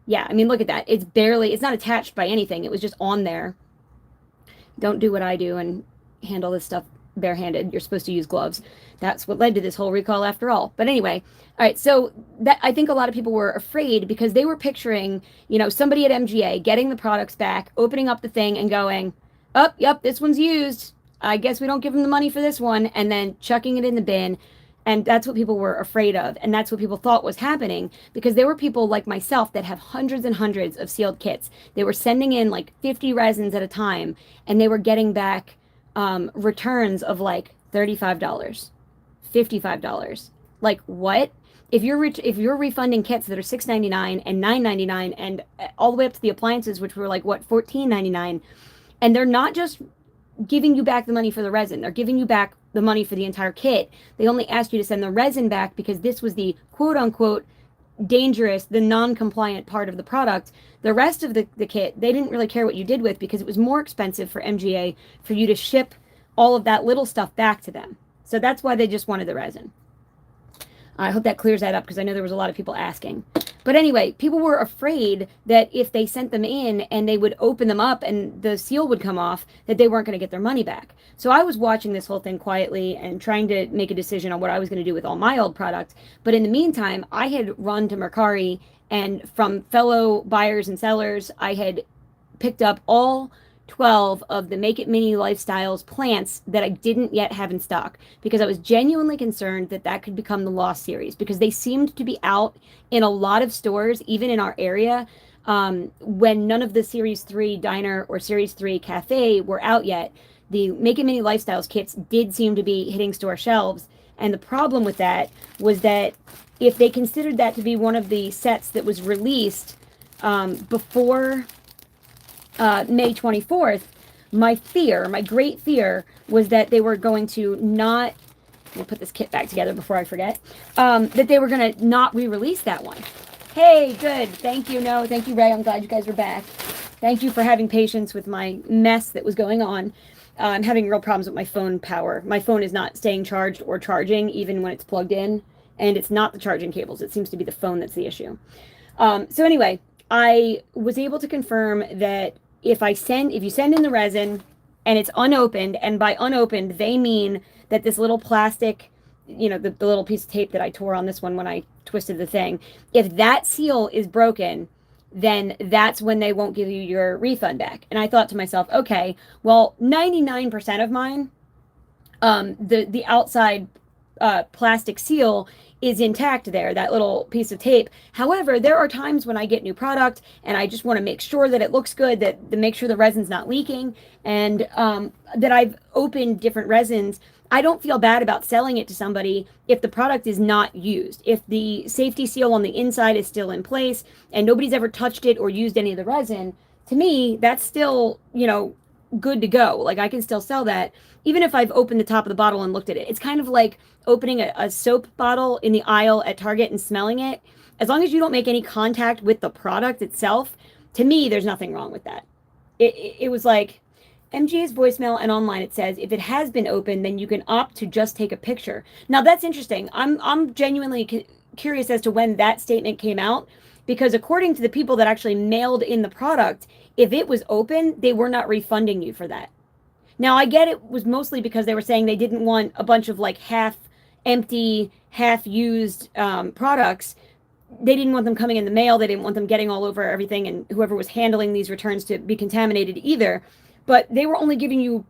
[SPEAKER 1] yeah, I mean, look at that. It's not attached by anything. It was just on there. Don't do what I do and handle this stuff barehanded. You're supposed to use gloves. That's what led to this whole recall after all. But anyway, all right, so that I think a lot of people were afraid because they were picturing, somebody at MGA getting the products back, opening up the thing and going, oh, yep, this one's used. I guess we don't give them the money for this one, and then chucking it in the bin. And that's what people were afraid of. And that's what people thought was happening, because there were people like myself that have hundreds and hundreds of sealed kits. They were sending in like 50 resins at a time, and they were getting back returns of like $35, $55. Like what? If you're refunding kits that are $6.99 and $9.99 and all the way up to the appliances, which were like what, $14.99, and they're not just giving you back the money for the resin, they're giving you back the money for the entire kit. They only asked you to send the resin back because this was the quote unquote dangerous, the non-compliant part of the product. The rest of the kit, they didn't really care what you did with, because it was more expensive for MGA for you to ship all of that little stuff back to them. So that's why they just wanted the resin. I hope that clears that up, because I know there was a lot of people asking. But anyway, people were afraid that if they sent them in and they would open them up and the seal would come off, that they weren't going to get their money back. So I was watching this whole thing quietly and trying to make a decision on what I was going to do with all my old products. But in the meantime, I had run to Mercari, and from fellow buyers and sellers, I had picked up all 12 of the Make It Mini Lifestyles plants that I didn't yet have in stock, because I was genuinely concerned that that could become the lost series, because they seemed to be out in a lot of stores, even in our area, when none of the Series 3 Diner or Series 3 Cafe were out yet. The Make It Mini Lifestyles kits did seem to be hitting store shelves, and the problem with that was that if they considered that to be one of the sets that was released before May 24th, my great fear was that they were going to not, let me put this kit back together before I forget, that they were going to not re-release that one. Hey, good. Thank you. No, thank you, Ray. I'm glad you guys are back. Thank you for having patience with my mess that was going on. I'm having real problems with my phone power. My phone is not staying charged or charging even when it's plugged in, and it's not the charging cables. It seems to be the phone that's the issue. So anyway, I was able to confirm that if you send in the resin and it's unopened, and by unopened, they mean that this little plastic, the little piece of tape that I tore on this one when I twisted the thing, if that seal is broken, then that's when they won't give you your refund back. And I thought to myself, okay, well, 99% of mine, the outside plastic seal is intact there, that little piece of tape. However, there are times when I get new product and I just want to make sure that it looks good, that to make sure the resin's not leaking, and that I've opened different resins. I don't feel bad about selling it to somebody if the product is not used. If the safety seal on the inside is still in place and nobody's ever touched it or used any of the resin, to me, that's still, good to go. Like, I can still sell that even if I've opened the top of the bottle and looked at it. It's kind of like opening a soap bottle in the aisle at Target and smelling it. As long as you don't make any contact with the product itself, to me, there's nothing wrong with that. It was like MGA's voicemail and online, it says if it has been opened, then you can opt to just take a picture. Now that's interesting. I'm genuinely curious as to when that statement came out, because according to the people that actually mailed in the product, if it was open, they were not refunding you for that. Now, I get it was mostly because they were saying they didn't want a bunch of like half empty, half used products. They didn't want them coming in the mail. They didn't want them getting all over everything, and whoever was handling these returns to be contaminated either. But they were only giving you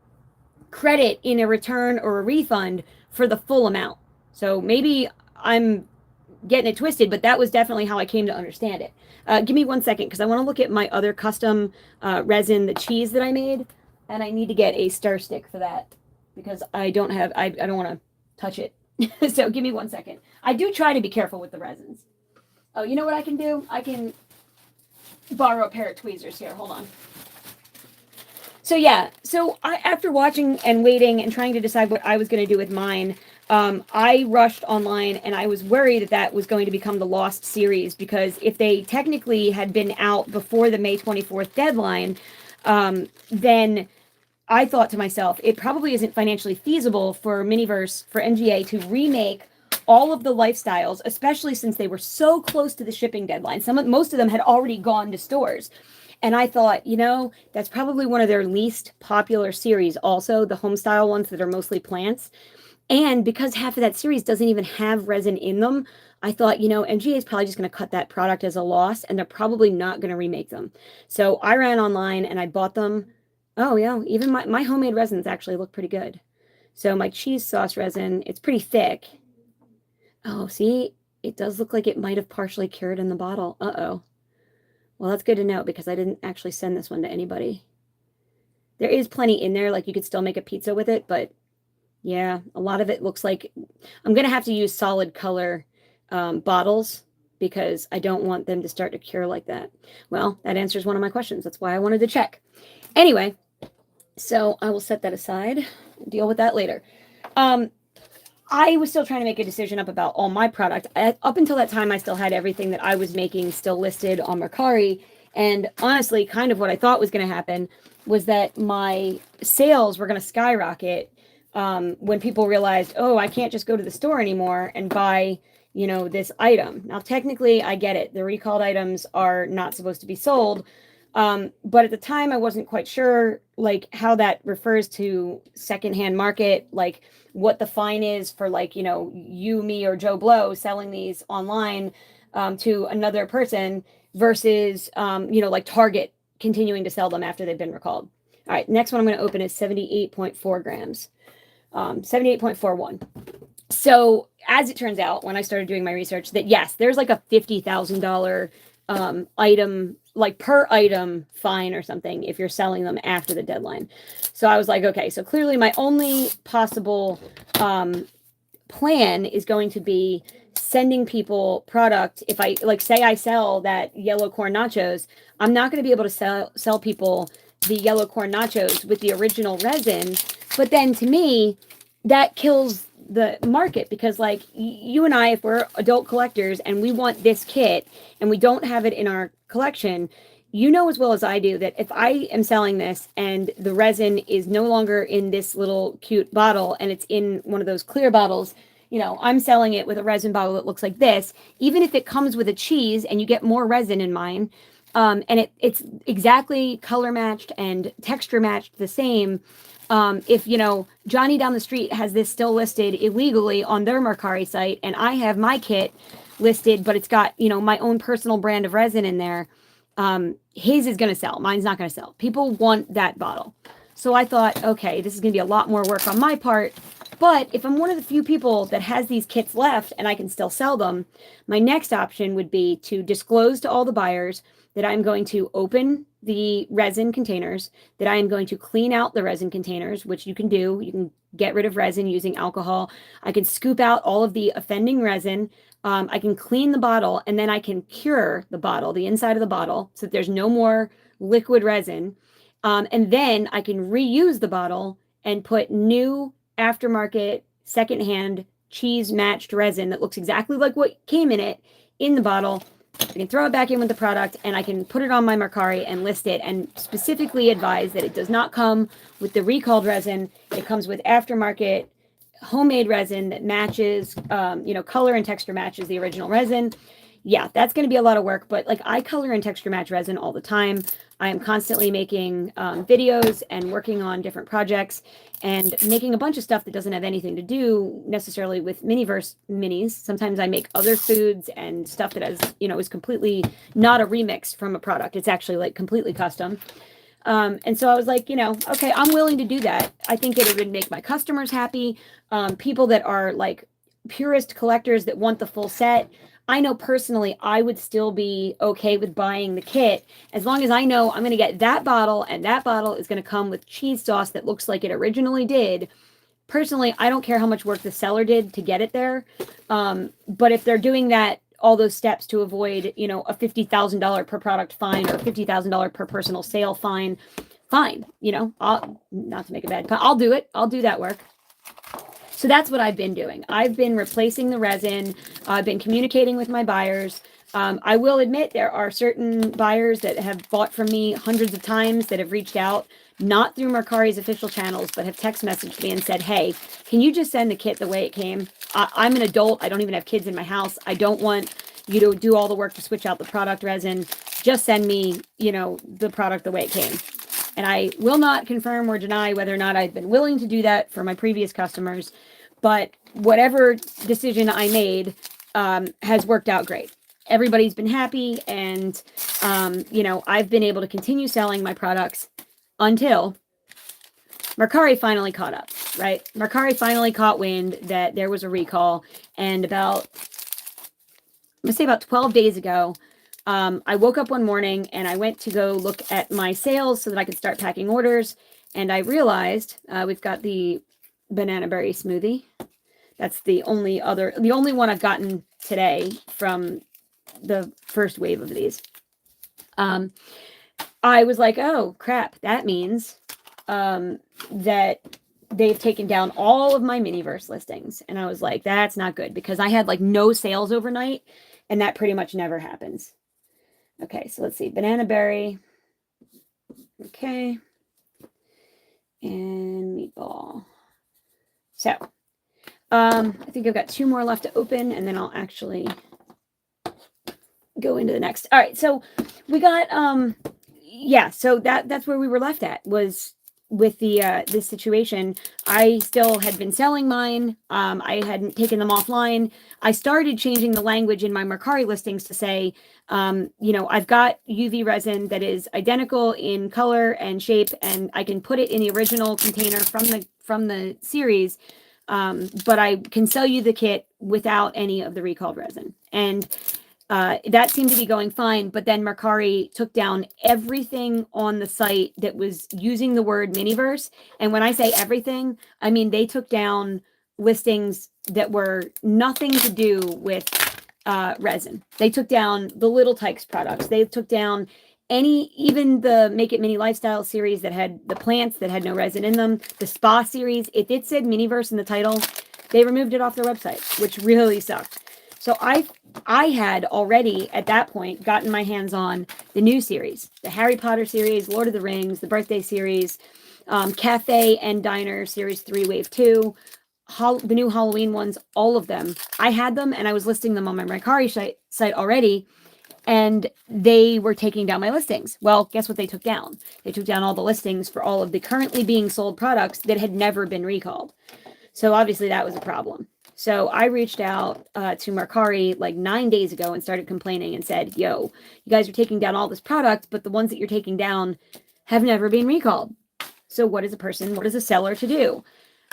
[SPEAKER 1] credit in a return or a refund for the full amount. So maybe I'm getting it twisted, but that was definitely how I came to understand it. Give me 1 second, because I want to look at my other custom resin, the cheese that I made, and I need to get a stir stick for that, because I don't want to touch it. So give me 1 second. I do try to be careful with the resins. Oh, you know what I can do? I can borrow a pair of tweezers here. Hold on. So yeah, after watching and waiting and trying to decide what I was going to do with mine, I rushed online, and I was worried that that was going to become the lost series, because if they technically had been out before the May 24th deadline, then I thought to myself, it probably isn't financially feasible for MGA to remake all of the lifestyles, especially since they were so close to the shipping deadline. Most of them had already gone to stores. And I thought, that's probably one of their least popular series also, the home style ones that are mostly plants. And because half of that series doesn't even have resin in them, I thought, MGA is probably just going to cut that product as a loss, and they're probably not going to remake them. So I ran online and I bought them. Oh, yeah, even my homemade resins actually look pretty good. So my cheese sauce resin, it's pretty thick. Oh, see, it does look like it might have partially cured in the bottle. Uh-oh. Well, that's good to know, because I didn't actually send this one to anybody. There is plenty in there, like you could still make a pizza with it, but yeah, a lot of it looks like I'm going to have to use solid color bottles because I don't want them to start to cure like that. Well, that answers one of my questions. That's why I wanted to check. Anyway, so I will set that aside, deal with that later. I was still trying to make a decision up about all my product. Up until that time, I still had everything that I was making still listed on Mercari. And honestly, kind of what I thought was going to happen was that my sales were going to skyrocket when people realized, oh, I can't just go to the store anymore and buy, this item. Now, technically, I get it. The recalled items are not supposed to be sold. But at the time, I wasn't quite sure, like, how that refers to secondhand market, like what the fine is for, like, you, me, or Joe Blow selling these online to another person versus, like Target continuing to sell them after they've been recalled. All right, next one I'm going to open is 78.4 grams, 78.41. So as it turns out, when I started doing my research, that yes, there's like a $50,000 item, like per item fine or something if you're selling them after the deadline. So I was like, okay, so clearly my only possible plan is going to be sending people product. If I, like, say I sell that yellow corn nachos, I'm not going to be able to sell people the yellow corn nachos with the original resin. But then to me, that kills the market because, like, you and I, if we're adult collectors and we want this kit and we don't have it in our collection, you know as well as I do that if I am selling this and the resin is no longer in this little cute bottle and it's in one of those clear bottles, I'm selling it with a resin bottle that looks like this, even if it comes with a cheese and you get more resin in mine, and it's exactly color matched and texture matched the same. If Johnny down the street has this still listed illegally on their Mercari site and I have my kit listed, but it's got, my own personal brand of resin in there, his is going to sell. Mine's not going to sell. People want that bottle. So I thought, okay, this is going to be a lot more work on my part. But if I'm one of the few people that has these kits left and I can still sell them, my next option would be to disclose to all the buyers that I'm going to open the resin containers, that I am going to clean out the resin containers, which you can do. You can get rid of resin using alcohol. I can scoop out all of the offending resin. I can clean the bottle, and then I can cure the bottle, the inside of the bottle, so that there's no more liquid resin. And then I can reuse the bottle and put new aftermarket secondhand cheese matched resin that looks exactly like what came in it in the bottle. I can throw it back in with the product and I can put it on my Mercari and list it and specifically advise that it does not come with the recalled resin. It comes with aftermarket homemade resin that matches, color and texture matches the original resin. Yeah, that's going to be a lot of work, but like I color and texture match resin all the time. I am constantly making videos and working on different projects and making a bunch of stuff that doesn't have anything to do necessarily with Miniverse minis. Sometimes I make other foods and stuff that is completely not a remix from a product. It's actually like completely custom. And so I was like, okay, I'm willing to do that. I think it would make my customers happy. People that are like purist collectors that want the full set. I know personally I would still be okay with buying the kit as long as I know I'm going to get that bottle and that bottle is going to come with cheese sauce that looks like it originally did. Personally, I don't care how much work the seller did to get it there. But if they're doing that, all those steps to avoid, a $50,000 per product fine or $50,000 per personal sale fine, fine. I'll, not to make a bad pun, I'll do it. I'll do that work. So that's what I've been doing. I've been replacing the resin. I've been communicating with my buyers. I will admit there are certain buyers that have bought from me hundreds of times that have reached out, not through Mercari's official channels, but have text messaged me and said, hey, can you just send the kit the way it came? I'm an adult. I don't even have kids in my house. I don't want you to do all the work to switch out the product resin. Just send me, the product the way it came. And I will not confirm or deny whether or not I've been willing to do that for my previous customers. But whatever decision I made has worked out great. Everybody's been happy. And, I've been able to continue selling my products until Mercari finally caught up, right? Mercari finally caught wind that there was a recall. And about 12 days ago, I woke up one morning and I went to go look at my sales so that I could start packing orders. and I realized we've got the banana berry smoothie. That's the only one I've gotten today from the first wave of these. I was like, oh crap, that means that they've taken down all of my Miniverse listings. And I was like, that's not good, because I had like no sales overnight, and that pretty much never happens. Okay, so let's see, banana berry. Okay. And meatball. So, I think I've got 2 more left to open, and then I'll actually go into the next. All right, so we got yeah, so that's where we were left at, was with the this situation. I still had been selling mine. I hadn't taken them offline. I started changing the language in my Mercari listings to say, you know, I've got UV resin that is identical in color and shape, and I can put it in the original container from the series, but I can sell you the kit without any of the recalled resin. And that seemed to be going fine, but then Mercari took down everything on the site that was using the word Miniverse. And when I say everything, I mean they took down listings that were nothing to do with resin. They took down the Little Tykes products. They took down even the Make It Mini Lifestyle series that had the plants that had no resin in them. The spa series, if it said Miniverse in the title, they removed it off their website, which really sucked. So I had already at that point gotten my hands on the new series, the Harry Potter series, Lord of the Rings, the birthday series, Cafe and Diner series 3 wave 2, the new Halloween ones, all of them. I had them, and I was listing them on my Mercari site already, and they were taking down my listings. Well, guess what they took down? They took down all the listings for all of the currently being sold products that had never been recalled. So obviously that was a problem. So I reached out to Mercari like 9 days ago and started complaining and said, yo, you guys are taking down all this product, but the ones that you're taking down have never been recalled. So what is a seller to do?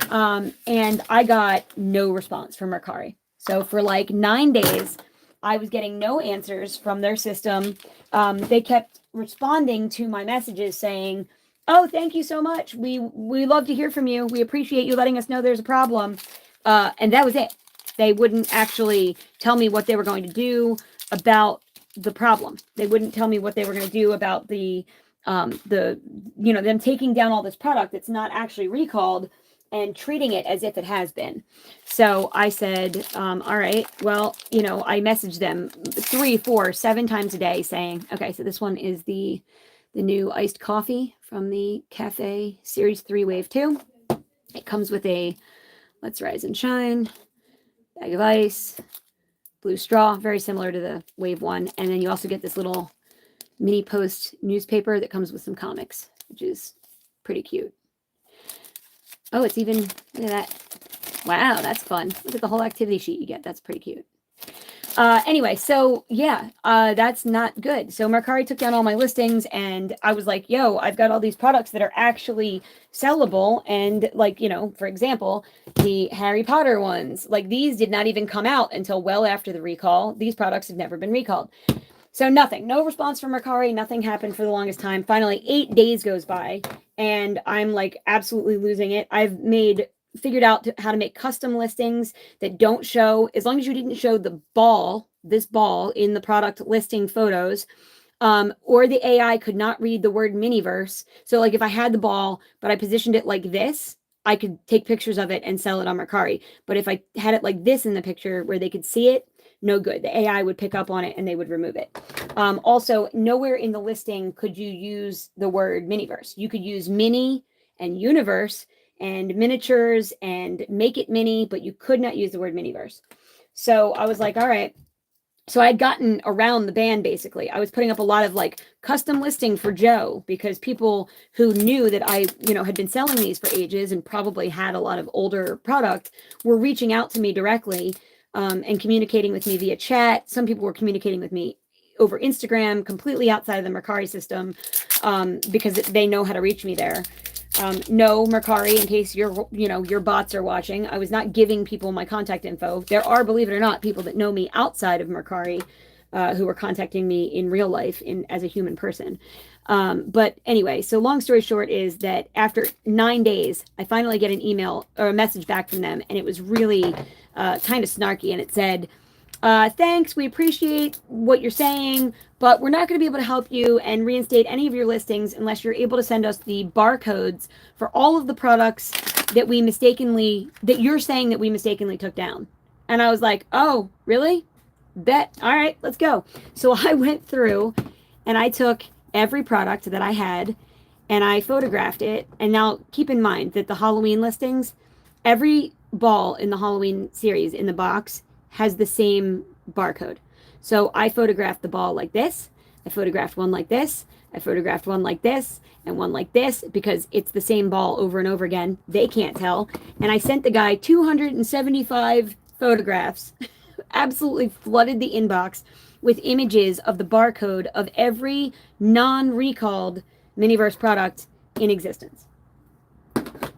[SPEAKER 1] And I got no response from Mercari. So for like 9 days, I was getting no answers from their system. They kept responding to my messages saying, oh, thank you so much. We love to hear from you. We appreciate you letting us know there's a problem. And that was it. They wouldn't actually tell me what they were going to do about the problem. They wouldn't tell me what they were going to do about the them taking down all this product that's not actually recalled and treating it as if it has been. So I said, all right, well, I messaged them 3, 4, 7 times a day saying, okay, so this one is the new iced coffee from the Cafe Series 3 Wave 2. It comes with a Let's Rise and Shine, bag of ice, blue straw, very similar to the Wave 1. And then you also get this little mini post newspaper that comes with some comics, which is pretty cute. Oh, it's even, look at that. Wow, that's fun. Look at the whole activity sheet you get. That's pretty cute. Anyway, so yeah, that's not good. So Mercari took down all my listings, and I was like, yo, I've got all these products that are actually sellable. And like, for example, the Harry Potter ones, like these did not even come out until well after the recall. These products have never been recalled. So nothing, no response from Mercari, nothing happened for the longest time. Finally, 8 days goes by, and I'm like absolutely losing it. I've figured out how to make custom listings that don't show, as long as you didn't show this ball in the product listing photos, or the AI could not read the word Miniverse. So like if I had the ball, but I positioned it like this, I could take pictures of it and sell it on Mercari. But if I had it like this in the picture where they could see it, no good. The AI would pick up on it and they would remove it. Also, nowhere in the listing could you use the word Miniverse. You could use mini and universe and miniatures and make it mini, but you could not use the word Miniverse. So I was like, all right. So I'd gotten around the ban, basically. I was putting up a lot of like custom listing for Joe, because people who knew that I, had been selling these for ages and probably had a lot of older product were reaching out to me directly and communicating with me via chat. Some people were communicating with me over Instagram, completely outside of the Mercari system, because they know how to reach me there. No, Mercari, in case your bots are watching, I was not giving people my contact info. There are, believe it or not, people that know me outside of Mercari, who were contacting me in real life as a human person. But anyway, so long story short is that after 9 days, I finally get an email or a message back from them, and it was really kind of snarky, and it said, thanks, we appreciate what you're saying, but we're not going to be able to help you and reinstate any of your listings unless you're able to send us the barcodes for all of the products that you're saying that we mistakenly took down. And I was like, oh, really? Bet. All right, let's go. So I went through and I took every product that I had and I photographed it. And now keep in mind that the Halloween listings, every ball in the Halloween series in the box has the same barcode. So I photographed the ball like this. I photographed one like this. I photographed one like this and one like this because it's the same ball over and over again. They can't tell. And I sent the guy 275 photographs, absolutely flooded the inbox with images of the barcode of every non-recalled Miniverse product in existence.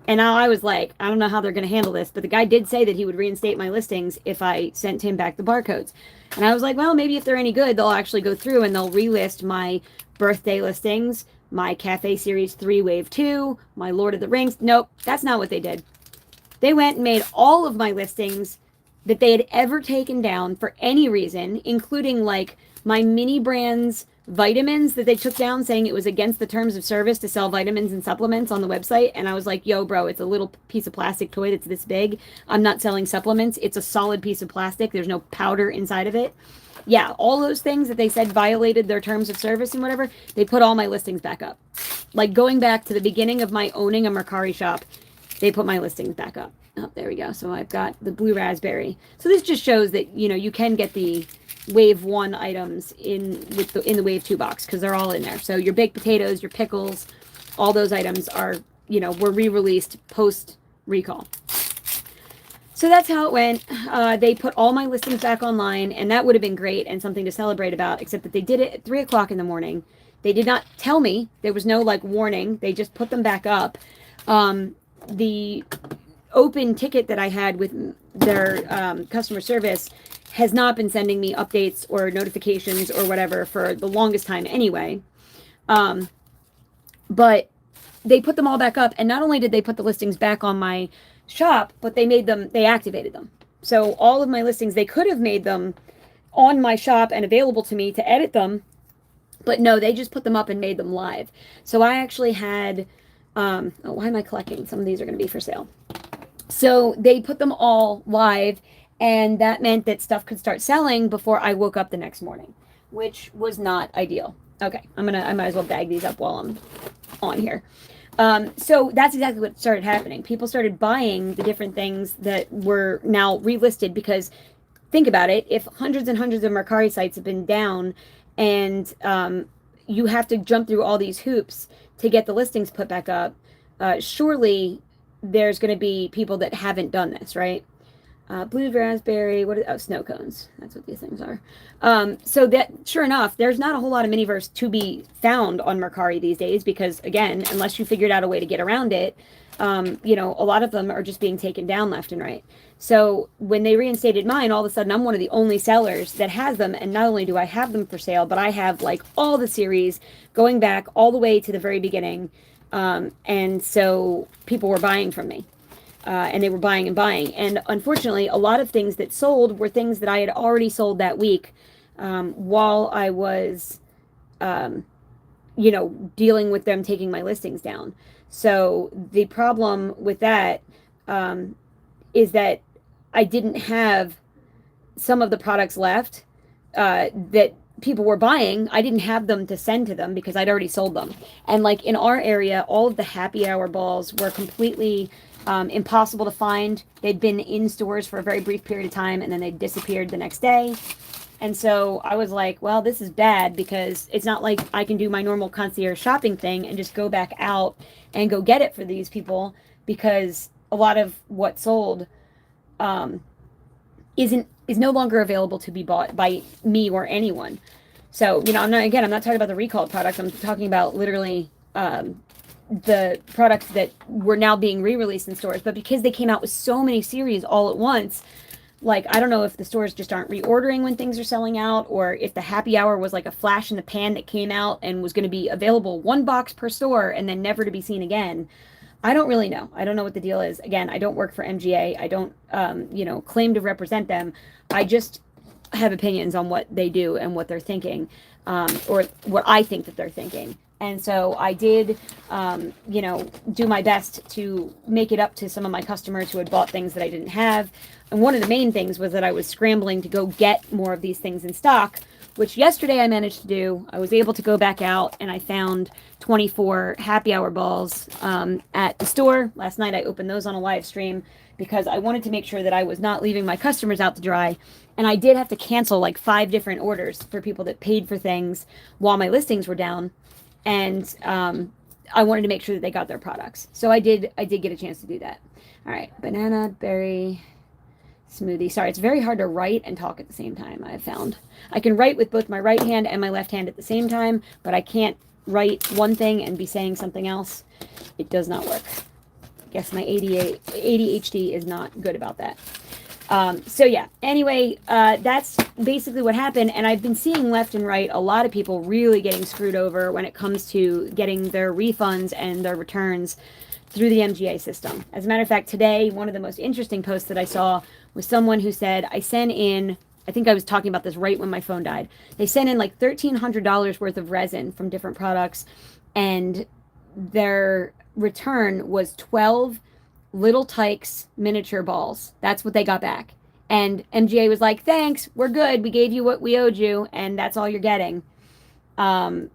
[SPEAKER 1] And now I was like, I don't know how they're going to handle this, but the guy did say that he would reinstate my listings if I sent him back the barcodes. And I was like, well, maybe if they're any good, they'll actually go through and they'll relist my birthday listings, my Cafe Series 3 Wave 2, my Lord of the Rings. Nope, that's not what they did. They went and made all of my listings that they had ever taken down for any reason, including like my mini brands vitamins that they took down saying it was against the terms of service to sell vitamins and supplements on the website. And I was like, yo, bro, it's a little piece of plastic toy that's this big. I'm not selling supplements. It's a solid piece of plastic. There's no powder inside of it. Yeah, all those things that they said violated their terms of service and whatever, they put all my listings back up. Like going back to the beginning of my owning a Mercari shop, they put my listings back up. Oh, there we go. So I've got the blue raspberry. So this just shows that, you know, you can get the wave 1 items in the wave 2 box because they're all in there. So your baked potatoes, your pickles, all those items are, you know, were re-released post recall. So that's how it went. They put all my listings back online, and that would have been great and something to celebrate about, except that they did it at 3 o'clock in the morning. They did not tell me. There was no like warning. They just put them back up. The open ticket that I had with their customer service has not been sending me updates or notifications or whatever for the longest time anyway. But they put them all back up, and not only did they put the listings back on my shop, but they activated them. So all of my listings, they could have made them on my shop and available to me to edit them, but no, they just put them up and made them live. So I actually had, why am I collecting? Some of these are going to be for sale. So they put them all live, and that meant that stuff could start selling before I woke up the next morning, which was not ideal. Okay, I might as well bag these up while I'm on here. So that's exactly what started happening. People started buying the different things that were now relisted because think about it, if hundreds and hundreds of Mercari sites have been down and you have to jump through all these hoops to get the listings put back up, surely there's going to be people that haven't done this, right? Blue raspberry, snow cones. That's what these things are. So that, sure enough, there's not a whole lot of Miniverse to be found on Mercari these days because, again, unless you figured out a way to get around it, you know, a lot of them are just being taken down left and right. So when they reinstated mine, all of a sudden I'm one of the only sellers that has them. And not only do I have them for sale, but I have like all the series going back all the way to the very beginning. And so people were buying from me. And they were buying and buying. And unfortunately, a lot of things that sold were things that I had already sold that week while I was, you know, dealing with them taking my listings down. So the problem with that is that I didn't have some of the products left that people were buying. I didn't have them to send to them because I'd already sold them. And like in our area, all of the happy hour balls were completely impossible to find. They'd been in stores for a very brief period of time and then they disappeared the next day. And so I was like, well, this is bad because it's not like I can do my normal concierge shopping thing and just go back out and go get it for these people because a lot of what sold is no longer available to be bought by me or anyone. So, you know, I'm not talking about the recalled product. I'm talking about literally the products that were now being re-released in stores. But because they came out with so many series all at once, like, I don't know if the stores just aren't reordering when things are selling out, or if the happy hour was like a flash in the pan that came out and was going to be available one box per store and then never to be seen again. I don't really know. I don't know what the deal is. Again, I don't work for MGA. I don't, claim to represent them. I just have opinions on what they do and what they're thinking, or what I think that they're thinking. And so I did, do my best to make it up to some of my customers who had bought things that I didn't have. And one of the main things was that I was scrambling to go get more of these things in stock, which yesterday I managed to do. I was able to go back out and I found 24 happy hour balls at the store. Last night I opened those on a live stream because I wanted to make sure that I was not leaving my customers out to dry. And I did have to cancel like 5 different orders for people that paid for things while my listings were down. And I wanted to make sure that they got their products. So I did get a chance to do that. All right, banana berry smoothie. Sorry, it's very hard to write and talk at the same time, I've found. I can write with both my right hand and my left hand at the same time, but I can't write one thing and be saying something else. It does not work. I guess my ADHD is not good about that. So yeah, anyway, that's basically what happened. And I've been seeing left and right a lot of people really getting screwed over when it comes to getting their refunds and their returns through the MGA system. As a matter of fact, today, one of the most interesting posts that I saw was someone who said, I sent in, I think I was talking about this right when my phone died. They sent in like $1,300 worth of resin from different products, and their return was 12 Little Tykes miniature balls. That's what they got back. And MGA was like, thanks, we're good. We gave you what we owed you, and that's all you're getting,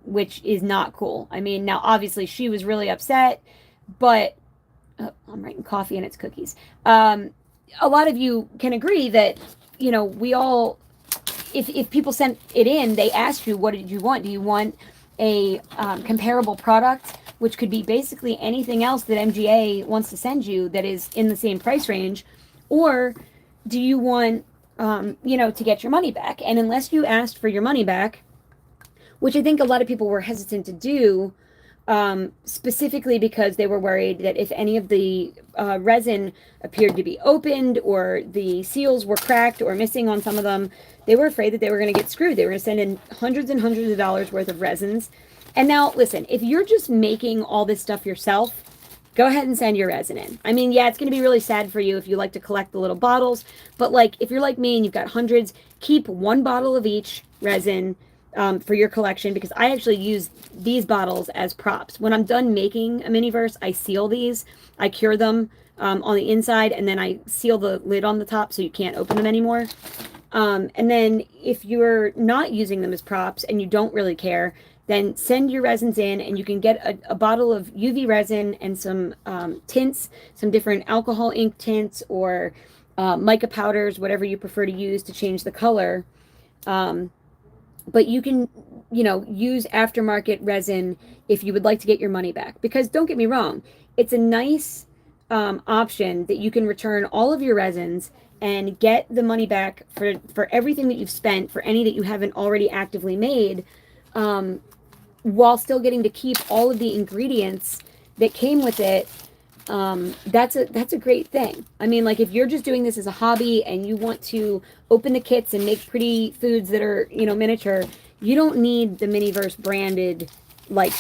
[SPEAKER 1] which is not cool. I mean, now, obviously, she was really upset, but I'm writing coffee and it's cookies. A lot of you can agree that, we all, if people sent it in, they asked you, what did you want? Do you want a comparable product, which could be basically anything else that MGA wants to send you that is in the same price range? Or do you want, to get your money back? And unless you asked for your money back, which I think a lot of people were hesitant to do, specifically because they were worried that if any of the resin appeared to be opened or the seals were cracked or missing on some of them, they were afraid that they were going to get screwed. They were going to send in hundreds and hundreds of dollars worth of resins. And now, listen, if you're just making all this stuff yourself, go ahead and send your resin in. I mean, yeah, it's going to be really sad for you if you like to collect the little bottles, but like if you're like me and you've got hundreds, keep 1 bottle of each resin for your collection, because I actually use these bottles as props. When I'm done making a Miniverse, I seal these. I cure them on the inside, and then I seal the lid on the top so you can't open them anymore. And then if you're not using them as props and you don't really care, then send your resins in, and you can get a bottle of UV resin and some tints, some different alcohol ink tints or mica powders, whatever you prefer to use to change the color. But you can, use aftermarket resin if you would like to get your money back. Because don't get me wrong, it's a nice option that you can return all of your resins and get the money back for everything that you've spent, for any that you haven't already actively made, while still getting to keep all of the ingredients that came with it. That's a great thing. I mean, like, if you're just doing this as a hobby and you want to open the kits and make pretty foods that are, miniature, you don't need the Miniverse branded, like,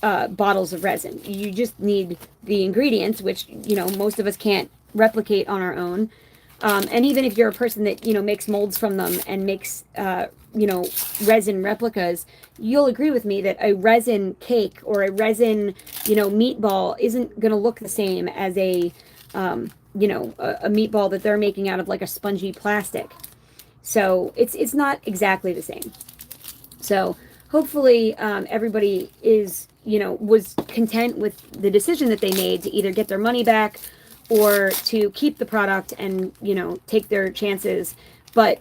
[SPEAKER 1] bottles of resin. You just need the ingredients, which, most of us can't replicate on our own. And even if you're a person that, makes molds from them and makes, resin replicas, you'll agree with me that a resin cake or a resin, meatball isn't going to look the same as a meatball that they're making out of like a spongy plastic. So it's not exactly the same. So hopefully everybody is, was content with the decision that they made to either get their money back or to keep the product and, take their chances. But,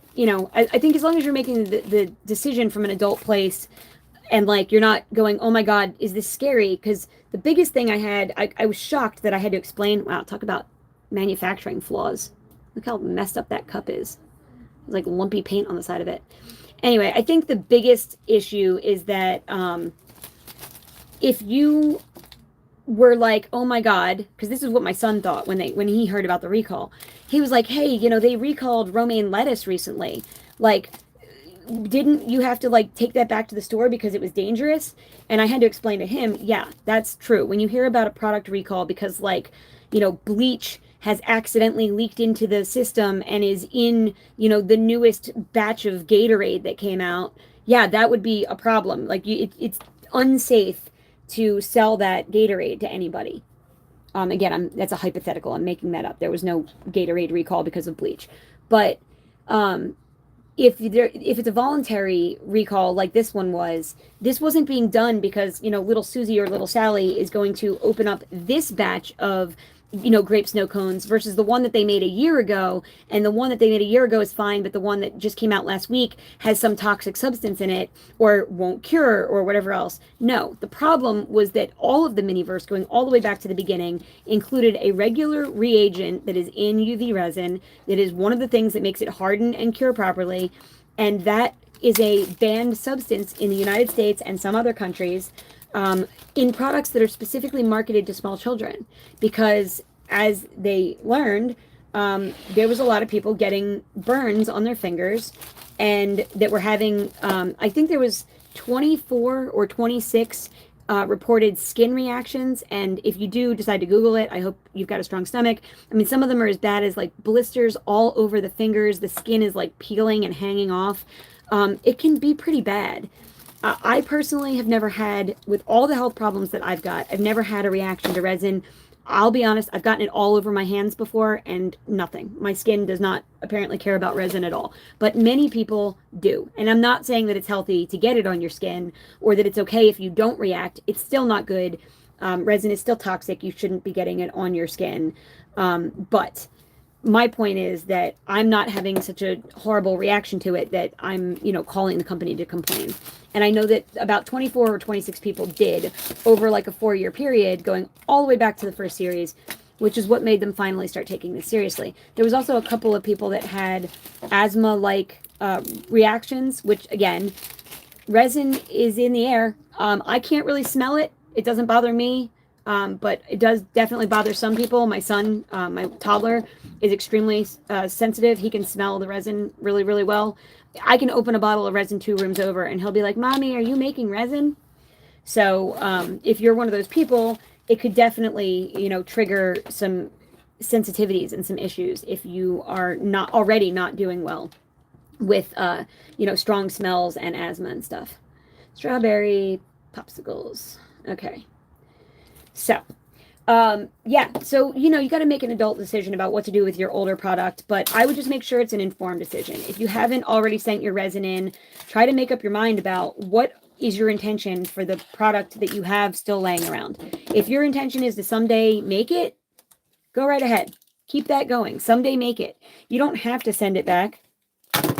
[SPEAKER 1] I think as long as you're making the decision from an adult place and, like, you're not going, oh, my God, is this scary? Because the biggest thing I was shocked that I had to explain, wow, talk about manufacturing flaws. Look how messed up that cup is. There's, like, lumpy paint on the side of it. Anyway, I think the biggest issue is that if you were like, oh, my God, because this is what my son thought when he heard about the recall. he was like, hey, you know, they recalled romaine lettuce recently. Like, didn't you have to like take that back to the store because it was dangerous? And I had to explain to him, yeah, that's true. When you hear about a product recall because like, you know, bleach has accidentally leaked into the system and is in, you know, the newest batch of Gatorade that came out, yeah, that would be a problem. Like it's unsafe to sell that Gatorade to anybody. Again, that's a hypothetical. I'm making that up. There was no Gatorade recall because of bleach. But um, if it's a voluntary recall like this one was, this wasn't being done because, you know, little Susie or little Sally is going to open up this batch of, you know, grape snow cones versus the one that they made a year ago, and the one that they made a year ago is fine, but the one that just came out last week has some toxic substance in it or won't cure or whatever else. No, the problem was that all of the Miniverse, going all the way back to the beginning, included a regular reagent that is in UV resin that is one of the things that makes it harden and cure properly, and that is a banned substance in the United States and some other countries, in products that are specifically marketed to small children, because as they learned, there was a lot of people getting burns on their fingers and that were having, I think there was 24 or 26 reported skin reactions. And if you do decide to Google it, I hope you've got a strong stomach. I mean, some of them are as bad as like blisters all over the fingers. The skin is like peeling and hanging off. It can be pretty bad. I personally have never had, with all the health problems that I've got, I've never had a reaction to resin. I'll be honest, I've gotten it all over my hands before and nothing. My skin does not apparently care about resin at all. But many people do. And I'm not saying that it's healthy to get it on your skin or that it's okay if you don't react. It's still not good. Resin is still toxic. You shouldn't be getting it on your skin. But my point is that I'm not having such a horrible reaction to it that I'm, you know, calling the company to complain. And I know that about 24 or 26 people did over like a 4-year period, going all the way back to the first series, which is what made them finally start taking this seriously. There was also a couple of people that had asthma-like reactions, which again, resin is in the air. I can't really smell it. It doesn't bother me. But it does definitely bother some people. My son, my toddler, is extremely sensitive. He can smell the resin really, really well. I can open a bottle of resin 2 rooms over and he'll be like, Mommy, are you making resin? So if you're one of those people, it could definitely, you know, trigger some sensitivities and some issues if you are not already not doing well with, you know, strong smells and asthma and stuff. Strawberry popsicles. Okay. So, yeah, so, you know, you got to make an adult decision about what to do with your older product, but I would just make sure it's an informed decision. If you haven't already sent your resin in, try to make up your mind about what is your intention for the product that you have still laying around. If your intention is to someday make it, go right ahead. Keep that going. Someday make it. You don't have to send it back.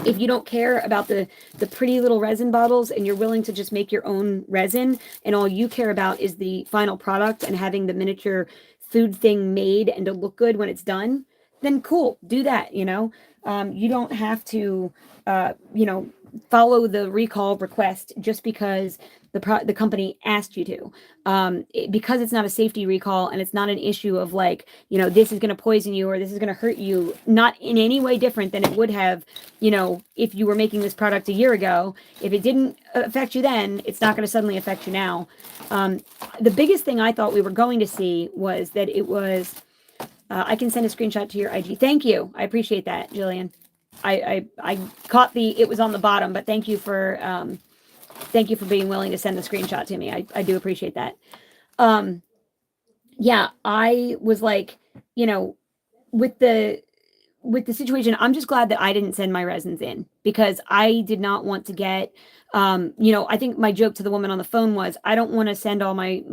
[SPEAKER 1] If you don't care about the pretty little resin bottles and you're willing to just make your own resin and all you care about is the final product and having the miniature food thing made and to look good when it's done, then cool, do that, you know. You don't have to, you know, follow the recall request just because the company asked you to. Because it's not a safety recall and it's not an issue of like, you know, this is going to poison you or this is going to hurt you, not in any way different than it would have, you know, if you were making this product a year ago. If it didn't affect you then, it's not going to suddenly affect you now. The biggest thing I thought we were going to see was that it was, I can send a screenshot to your IG. Thank you. I appreciate that, Jillian. I caught it was on the bottom, but thank you for being willing to send the screenshot to me. I do appreciate that. Yeah, I was like, you know, with the situation, I'm just glad that I didn't send my resins in because I did not want to get, you know, I think my joke to the woman on the phone was, I don't want to send all my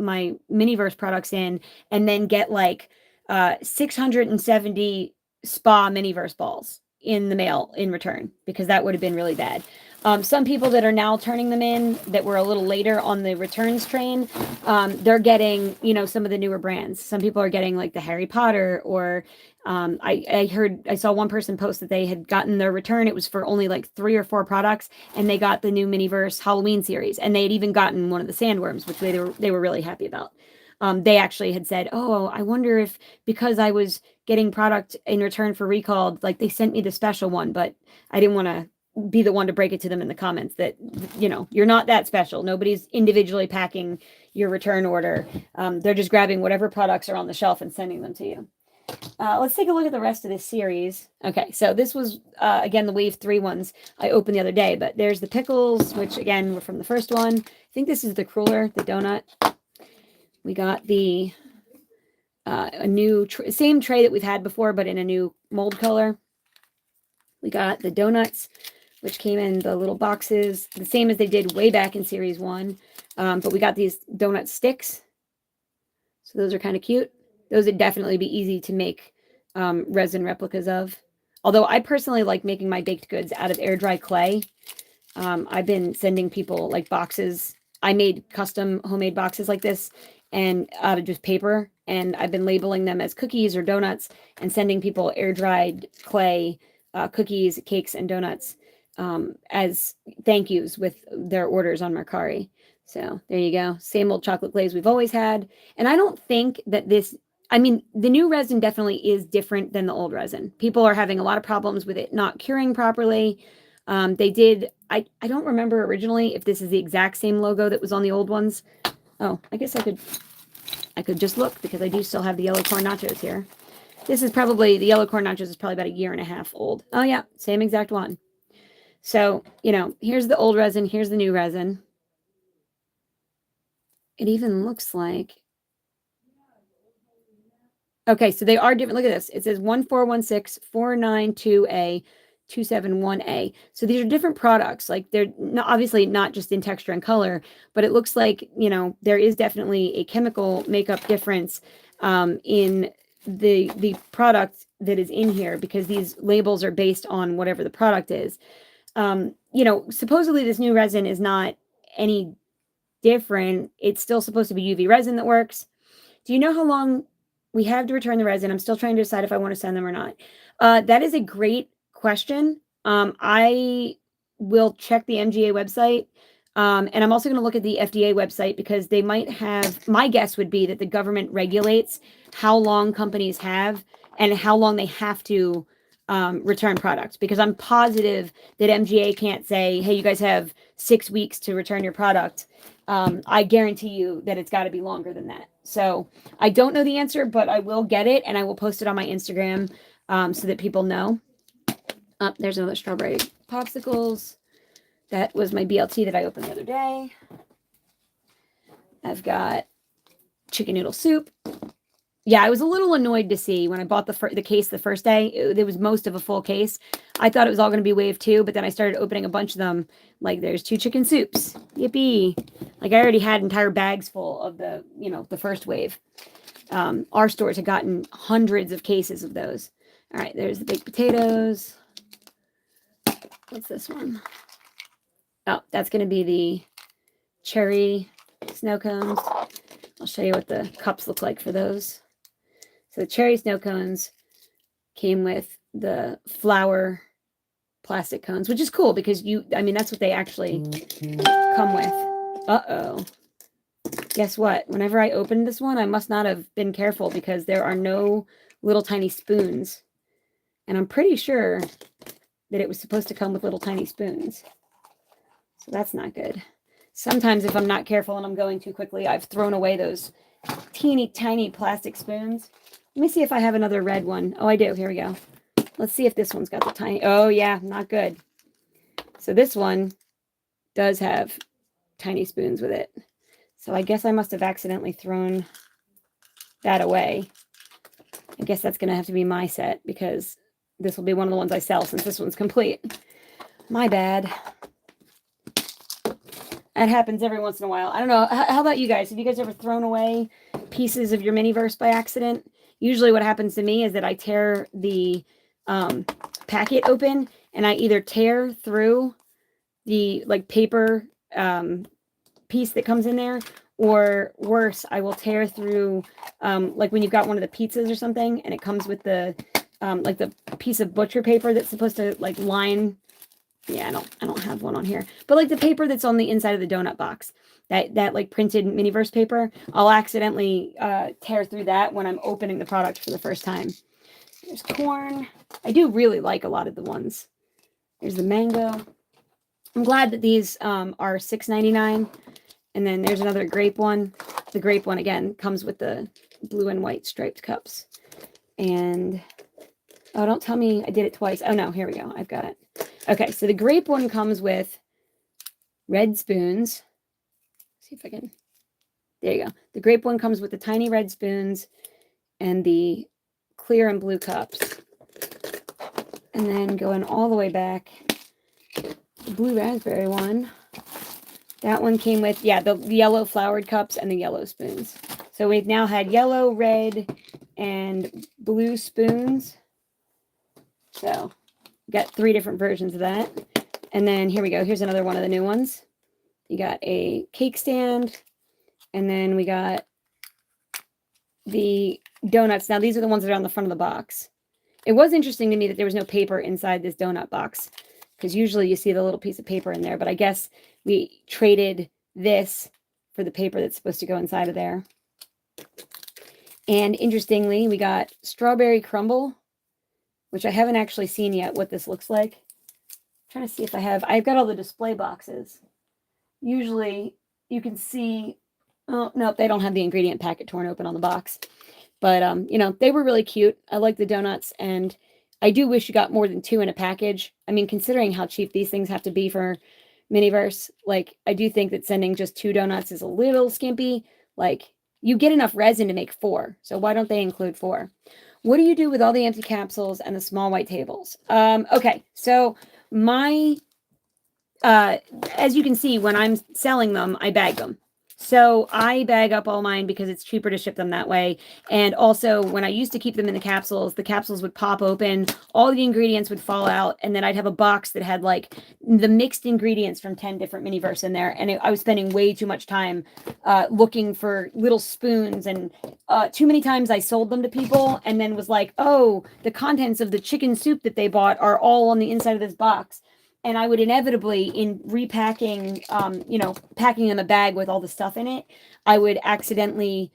[SPEAKER 1] Miniverse products in and then get like 670 spa Miniverse balls in the mail in return, because that would have been really bad. Some people that are now turning them in that were a little later on the returns train, they're getting, you know, some of the newer brands. Some people are getting like the Harry Potter or I saw one person post that they had gotten their return. It was for only like 3 or 4 products and they got the new Miniverse Halloween series, and they had even gotten one of the sandworms, which they were really happy about. They actually had said, oh, I wonder if because I was getting product in return for recalled. Like they sent me the special one, but I didn't want to be the one to break it to them in the comments that, you're not that special. Nobody's individually packing your return order. They're just grabbing whatever products are on the shelf and sending them to you. Let's take a look at the rest of this series. Okay, so this was, again, the Wave 3 ones I opened the other day, but there's the pickles, which, again, were from the first one. I think this is the cruller, the donut. We got the a new, same tray that we've had before, but in a new mold color. We got the donuts, which came in the little boxes, the same as they did way back in Series 1. But we got these donut sticks. So those are kind of cute. Those would definitely be easy to make resin replicas of. Although I personally like making my baked goods out of air dry clay. I've been sending people like boxes. I made custom homemade boxes like this and out of just paper. And I've been labeling them as cookies or donuts and sending people air dried clay cookies, cakes, and donuts as thank yous with their orders on Mercari. So there you go. Same old chocolate glaze we've always had. And I don't think that the new resin definitely is different than the old resin. People are having a lot of problems with it not curing properly. I don't remember originally if this is the exact same logo that was on the old ones. Oh, I guess I could just look because I do still have the yellow corn nachos here. The yellow corn nachos is probably about a year and a half old. Oh yeah, same exact one. So, here's the old resin, here's the new resin. It even looks like, okay, so they are different. Look at this. It says 1416492A 271A. So these are different products. Like they're obviously not just in texture and color, but it looks like, there is definitely a chemical makeup difference in the product that is in here because these labels are based on whatever the product is. Supposedly this new resin is not any different. It's still supposed to be UV resin that works. Do you know how long we have to return the resin? I'm still trying to decide if I want to send them or not. That is a great question. I will check the MGA website. And I'm also going to look at the FDA website because they might have, my guess would be that the government regulates how long companies have and how long they have to return products, because I'm positive that MGA can't say, hey, you guys have 6 weeks to return your product. I guarantee you that it's got to be longer than that. So I don't know the answer, but I will get it and I will post it on my Instagram so that people know. There's another strawberry popsicles. That was my BLT that I opened the other day. I've got chicken noodle soup. Yeah, I was a little annoyed to see when I bought the case the first day. There was most of a full case. I thought it was all going to be wave 2, but then I started opening a bunch of them. Like there's 2 chicken soups. Yippee. Like I already had entire bags full of the first wave. Our stores had gotten hundreds of cases of those. All right, there's the baked potatoes. What's this one? Oh, that's going to be the cherry snow cones. I'll show you what the cups look like for those. So the cherry snow cones came with the flour plastic cones, which is cool because that's what they actually come with. Uh-oh. Guess what? Whenever I opened this one, I must not have been careful because there are no little tiny spoons. And I'm pretty sure that it was supposed to come with little tiny spoons. So that's not good. Sometimes if I'm not careful and I'm going too quickly, I've thrown away those teeny tiny plastic spoons. Let me see if I have another red one. Oh, I do. Here we go. Let's see if this one's got the tiny. Oh, yeah, not good. So this one does have tiny spoons with it. So I guess I must have accidentally thrown that away. I guess that's going to have to be my set because this will be one of the ones I sell since this one's complete. My bad. That happens every once in a while. I don't know. How about you guys? Have you guys ever thrown away pieces of your Miniverse by accident? Usually what happens to me is that I tear the packet open and I either tear through the paper piece that comes in there, or worse, I will tear through when you've got one of the pizzas or something and it comes with the the piece of butcher paper that's supposed to line. Yeah, I don't have one on here. But the paper that's on the inside of the donut box, that printed Miniverse paper, I'll accidentally tear through that when I'm opening the product for the first time. There's corn. I do really like a lot of the ones. There's the mango. I'm glad that these are $6.99. And then there's another grape one. The grape one, again, comes with the blue and white striped cups. And, oh, don't tell me I did it twice. Oh, no, here we go. I've got it. Okay, so the grape one comes with red spoons. Let's see if I can. There you go. The grape one comes with the tiny red spoons and the clear and blue cups. And then going all the way back, the blue raspberry one. That one came with, yeah, the yellow flowered cups and the yellow spoons. So we've now had yellow, red, and blue spoons. So got 3 different versions of that. And then here we go. Here's another one of the new ones. You got a cake stand. And then we got the donuts. Now, these are the ones that are on the front of the box. It was interesting to me that there was no paper inside this donut box, because usually you see the little piece of paper in there. But I guess we traded this for the paper that's supposed to go inside of there. And interestingly, we got strawberry crumble, which I haven't actually seen yet what this looks like. I'm trying to see if I've got all the display boxes. Usually you can see, oh, no, they don't have the ingredient packet torn open on the box. But, you know, they were really cute. I like the donuts, and I do wish you got more than 2 in a package. I mean, considering how cheap these things have to be for Miniverse, like, I do think that sending just 2 donuts is a little skimpy. Like, you get enough resin to make 4, so why don't they include 4? What do you do with all the empty capsules and the small white tables? Okay, so my, as you can see, when I'm selling them, I bag them. So I bag up all mine because it's cheaper to ship them that way. And also, when I used to keep them in the capsules would pop open, all the ingredients would fall out, and then I'd have a box that had like the mixed ingredients from 10 different Miniverse in there. And I was spending way too much time looking for little spoons. And too many times I sold them to people and then was like, oh, the contents of the chicken soup that they bought are all on the inside of this box. And I would inevitably, in repacking, packing in a bag with all the stuff in it, I would accidentally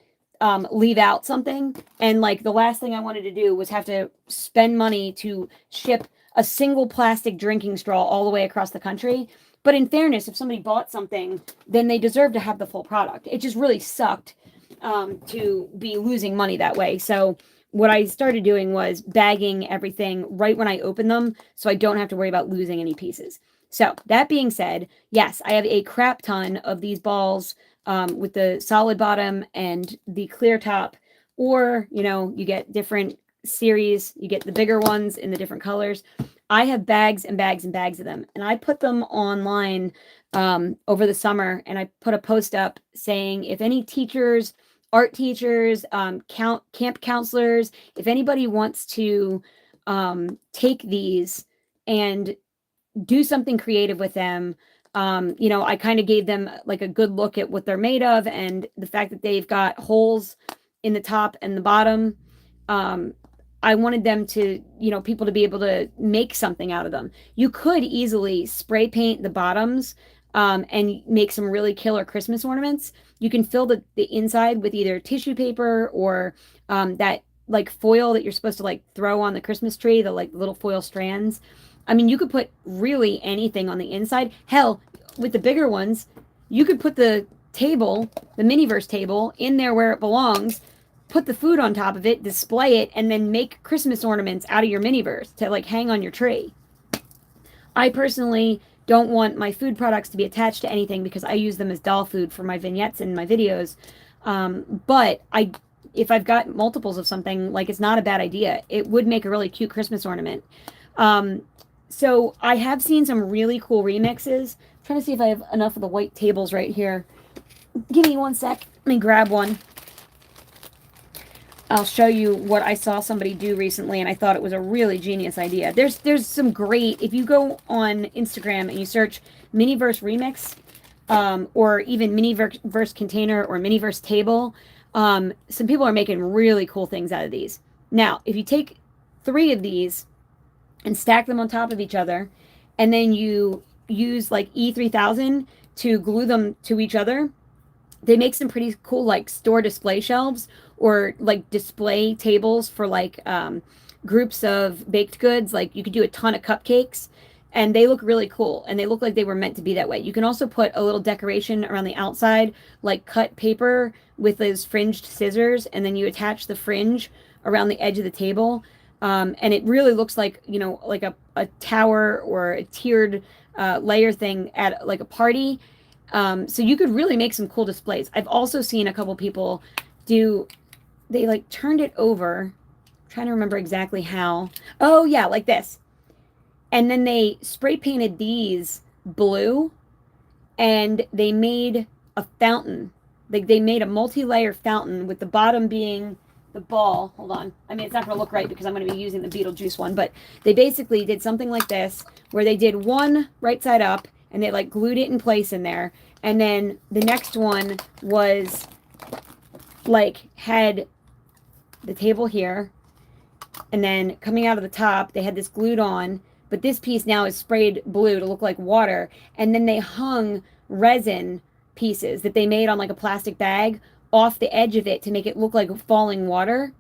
[SPEAKER 1] leave out something. And like the last thing I wanted to do was have to spend money to ship a single plastic drinking straw all the way across the country. But in fairness, if somebody bought something, then they deserve to have the full product. It just really sucked to be losing money that way. So what I started doing was bagging everything right when I open them, so I don't have to worry about losing any pieces. So that being said, yes, I have a crap ton of these balls with the solid bottom and the clear top, or, you get different series. You get the bigger ones in the different colors. I have bags and bags and bags of them, and I put them online over the summer, and I put a post up saying if any teachers, art teachers, camp counselors, if anybody wants to take these and do something creative with them, I kind of gave them like a good look at what they're made of, and the fact that they've got holes in the top and the bottom. I wanted them to, people to be able to make something out of them. You could easily spray paint the bottoms and make some really killer Christmas ornaments. You can fill the inside with either tissue paper or that like foil that you're supposed to like throw on the Christmas tree, the like little foil strands. I mean, you could put really anything on the inside. Hell, with the bigger ones, you could put the table, the Miniverse table, in there where it belongs, put the food on top of it, display it, and then make Christmas ornaments out of your Miniverse to like hang on your tree. I personally don't want my food products to be attached to anything because I use them as doll food for my vignettes and my videos. But if I've got multiples of something, like, it's not a bad idea. It would make a really cute Christmas ornament. So I have seen some really cool remixes. I'm trying to see if I have enough of the white tables right here. Give me one sec. Let me grab one. I'll show you what I saw somebody do recently, and I thought it was a really genius idea. There's some great, if you go on Instagram and you search Miniverse Remix, or even Miniverse Container or Miniverse Table, some people are making really cool things out of these. Now, if you take 3 of these and stack them on top of each other, and then you use like E3000 to glue them to each other, they make some pretty cool like store display shelves or like display tables for like groups of baked goods. Like you could do a ton of cupcakes, and they look really cool, and they look like they were meant to be that way. You can also put a little decoration around the outside, like cut paper with those fringed scissors, and then you attach the fringe around the edge of the table. And it really looks like, you know, like a tower or a tiered layer thing at like a party. So you could really make some cool displays. I've also seen a couple people do, they like turned it over. I'm trying to remember exactly how. Oh yeah, like this. And then they spray painted these blue, and they made a fountain. They made a multi-layer fountain with the bottom being the ball. Hold on. I mean, it's not going to look right because I'm going to be using the Beetlejuice one, but they basically did something like this where they did one right side up and they like glued it in place in there. And then the next one was like had the table here, and then coming out of the top, they had this glued on, but this piece now is sprayed blue to look like water. And then they hung resin pieces that they made on like a plastic bag off the edge of it to make it look like falling water.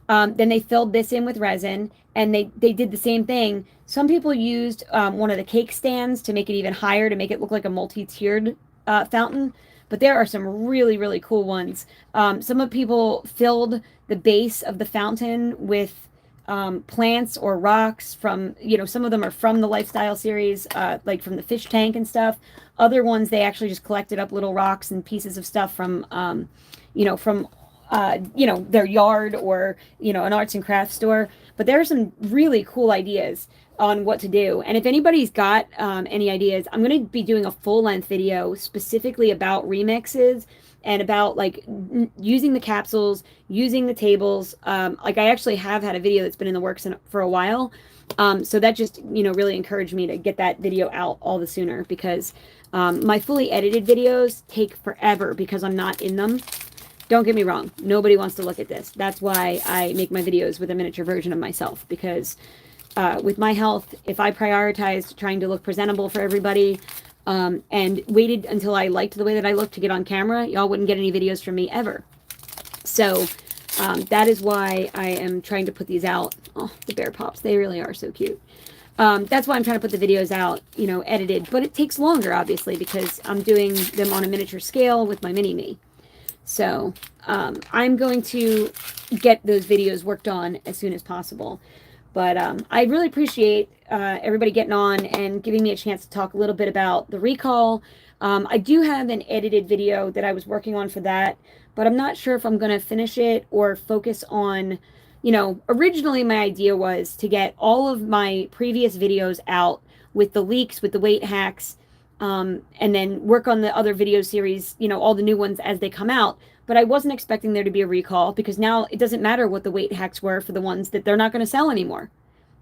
[SPEAKER 1] Then they filled this in with resin, and they did the same thing. Some people used one of the cake stands to make it even higher, to make it look like a multi-tiered fountain. But there are some really, really cool ones. Some of people filled the base of the fountain with plants or rocks from, you know, some of them are from the Lifestyle series, like from the fish tank and stuff. Other ones, they actually just collected up little rocks and pieces of stuff from, you know, from, you know, their yard or, you know, an arts and crafts store. But there are some really cool ideas on what to do. And if anybody's got any ideas, I'm going to be doing a full-length video specifically about remixes and about like using the capsules, using the tables. Like I actually have had a video that's been in the works for a while. So that just, you know, really encouraged me to get that video out all the sooner, because my fully edited videos take forever because I'm not in them. Don't get me wrong. Nobody wants to look at this. That's why I make my videos with a miniature version of myself, because with my health, if I prioritized trying to look presentable for everybody, and waited until I liked the way that I looked to get on camera, y'all wouldn't get any videos from me ever. So that is why I am trying to put these out. Oh, the bear pops, they really are so cute. That's why I'm trying to put the videos out, you know, edited. But it takes longer, obviously, because I'm doing them on a miniature scale with my mini-me. So I'm going to get those videos worked on as soon as possible. But I really appreciate everybody getting on and giving me a chance to talk a little bit about the recall. I do have an edited video that I was working on for that, but I'm not sure if I'm going to finish it or focus on, you know, originally my idea was to get all of my previous videos out with the leaks, with the weight hacks, and then work on the other video series, you know, all the new ones as they come out. But I wasn't expecting there to be a recall, because now it doesn't matter what the weight hacks were for the ones that they're not going to sell anymore.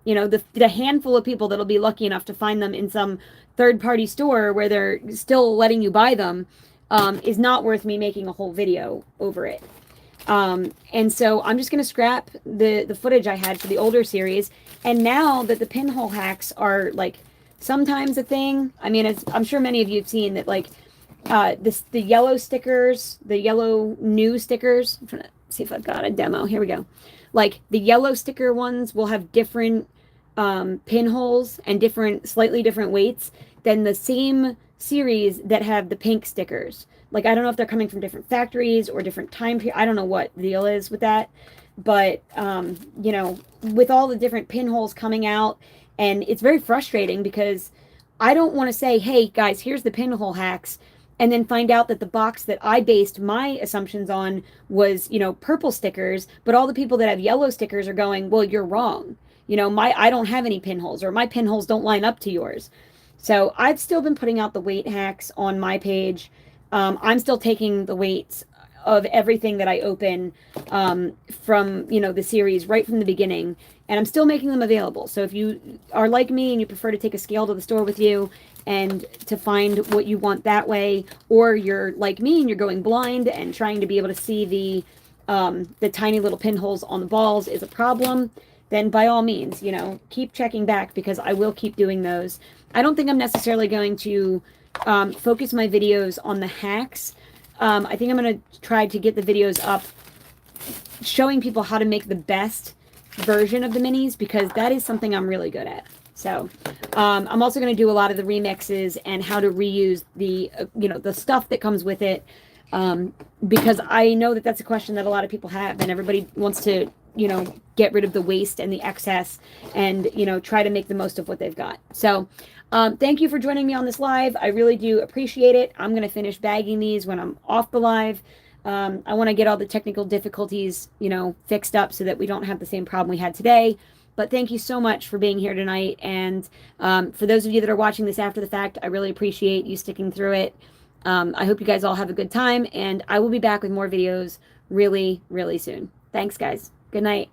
[SPEAKER 1] You know, the handful of people that'll be lucky enough to find them in some third-party store where they're still letting you buy them is not worth me making a whole video over it. And so I'm just going to scrap the footage I had for the older series. And now that the pinhole hacks are like sometimes a thing, I mean, I'm sure many of you have seen that, like, the yellow stickers, the yellow new stickers. I'm trying to see if I've got a demo. Here we go. Like the yellow sticker ones will have different pinholes and slightly different weights than the same series that have the pink stickers. Like, I don't know if they're coming from different factories or different time period. I don't know what the deal is with that. But, you know, with all the different pinholes coming out, and it's very frustrating because I don't want to say, hey, guys, here's the pinhole hacks, and then find out that the box that I based my assumptions on was, you know, purple stickers, but all the people that have yellow stickers are going, well, you're wrong. You know, I don't have any pinholes, or my pinholes don't line up to yours. So I've still been putting out the weight hacks on my page. I'm still taking the weights of everything that I open from, you know, the series right from the beginning, and I'm still making them available. So if you are like me and you prefer to take a scale to the store with you and to find what you want that way, or you're like me and you're going blind and trying to be able to see the tiny little pinholes on the balls is a problem, then by all means, you know, keep checking back, because I will keep doing those. I don't think I'm necessarily going to focus my videos on the hacks. I think I'm going to try to get the videos up showing people how to make the best version of the minis because that is something I'm really good at. So I'm also going to do a lot of the remixes and how to reuse the the stuff that comes with it, because I know that that's a question that a lot of people have, and everybody wants to get rid of the waste and the excess, and try to make the most of what they've got. So thank you for joining me on this live. I really do appreciate it. I'm going to finish bagging these when I'm off the live. I want to get all the technical difficulties, fixed up so that we don't have the same problem we had today. But thank you so much for being here tonight. And for those of you that are watching this after the fact, I really appreciate you sticking through it. I hope you guys all have a good time. And I will be back with more videos really, really soon. Thanks, guys. Good night.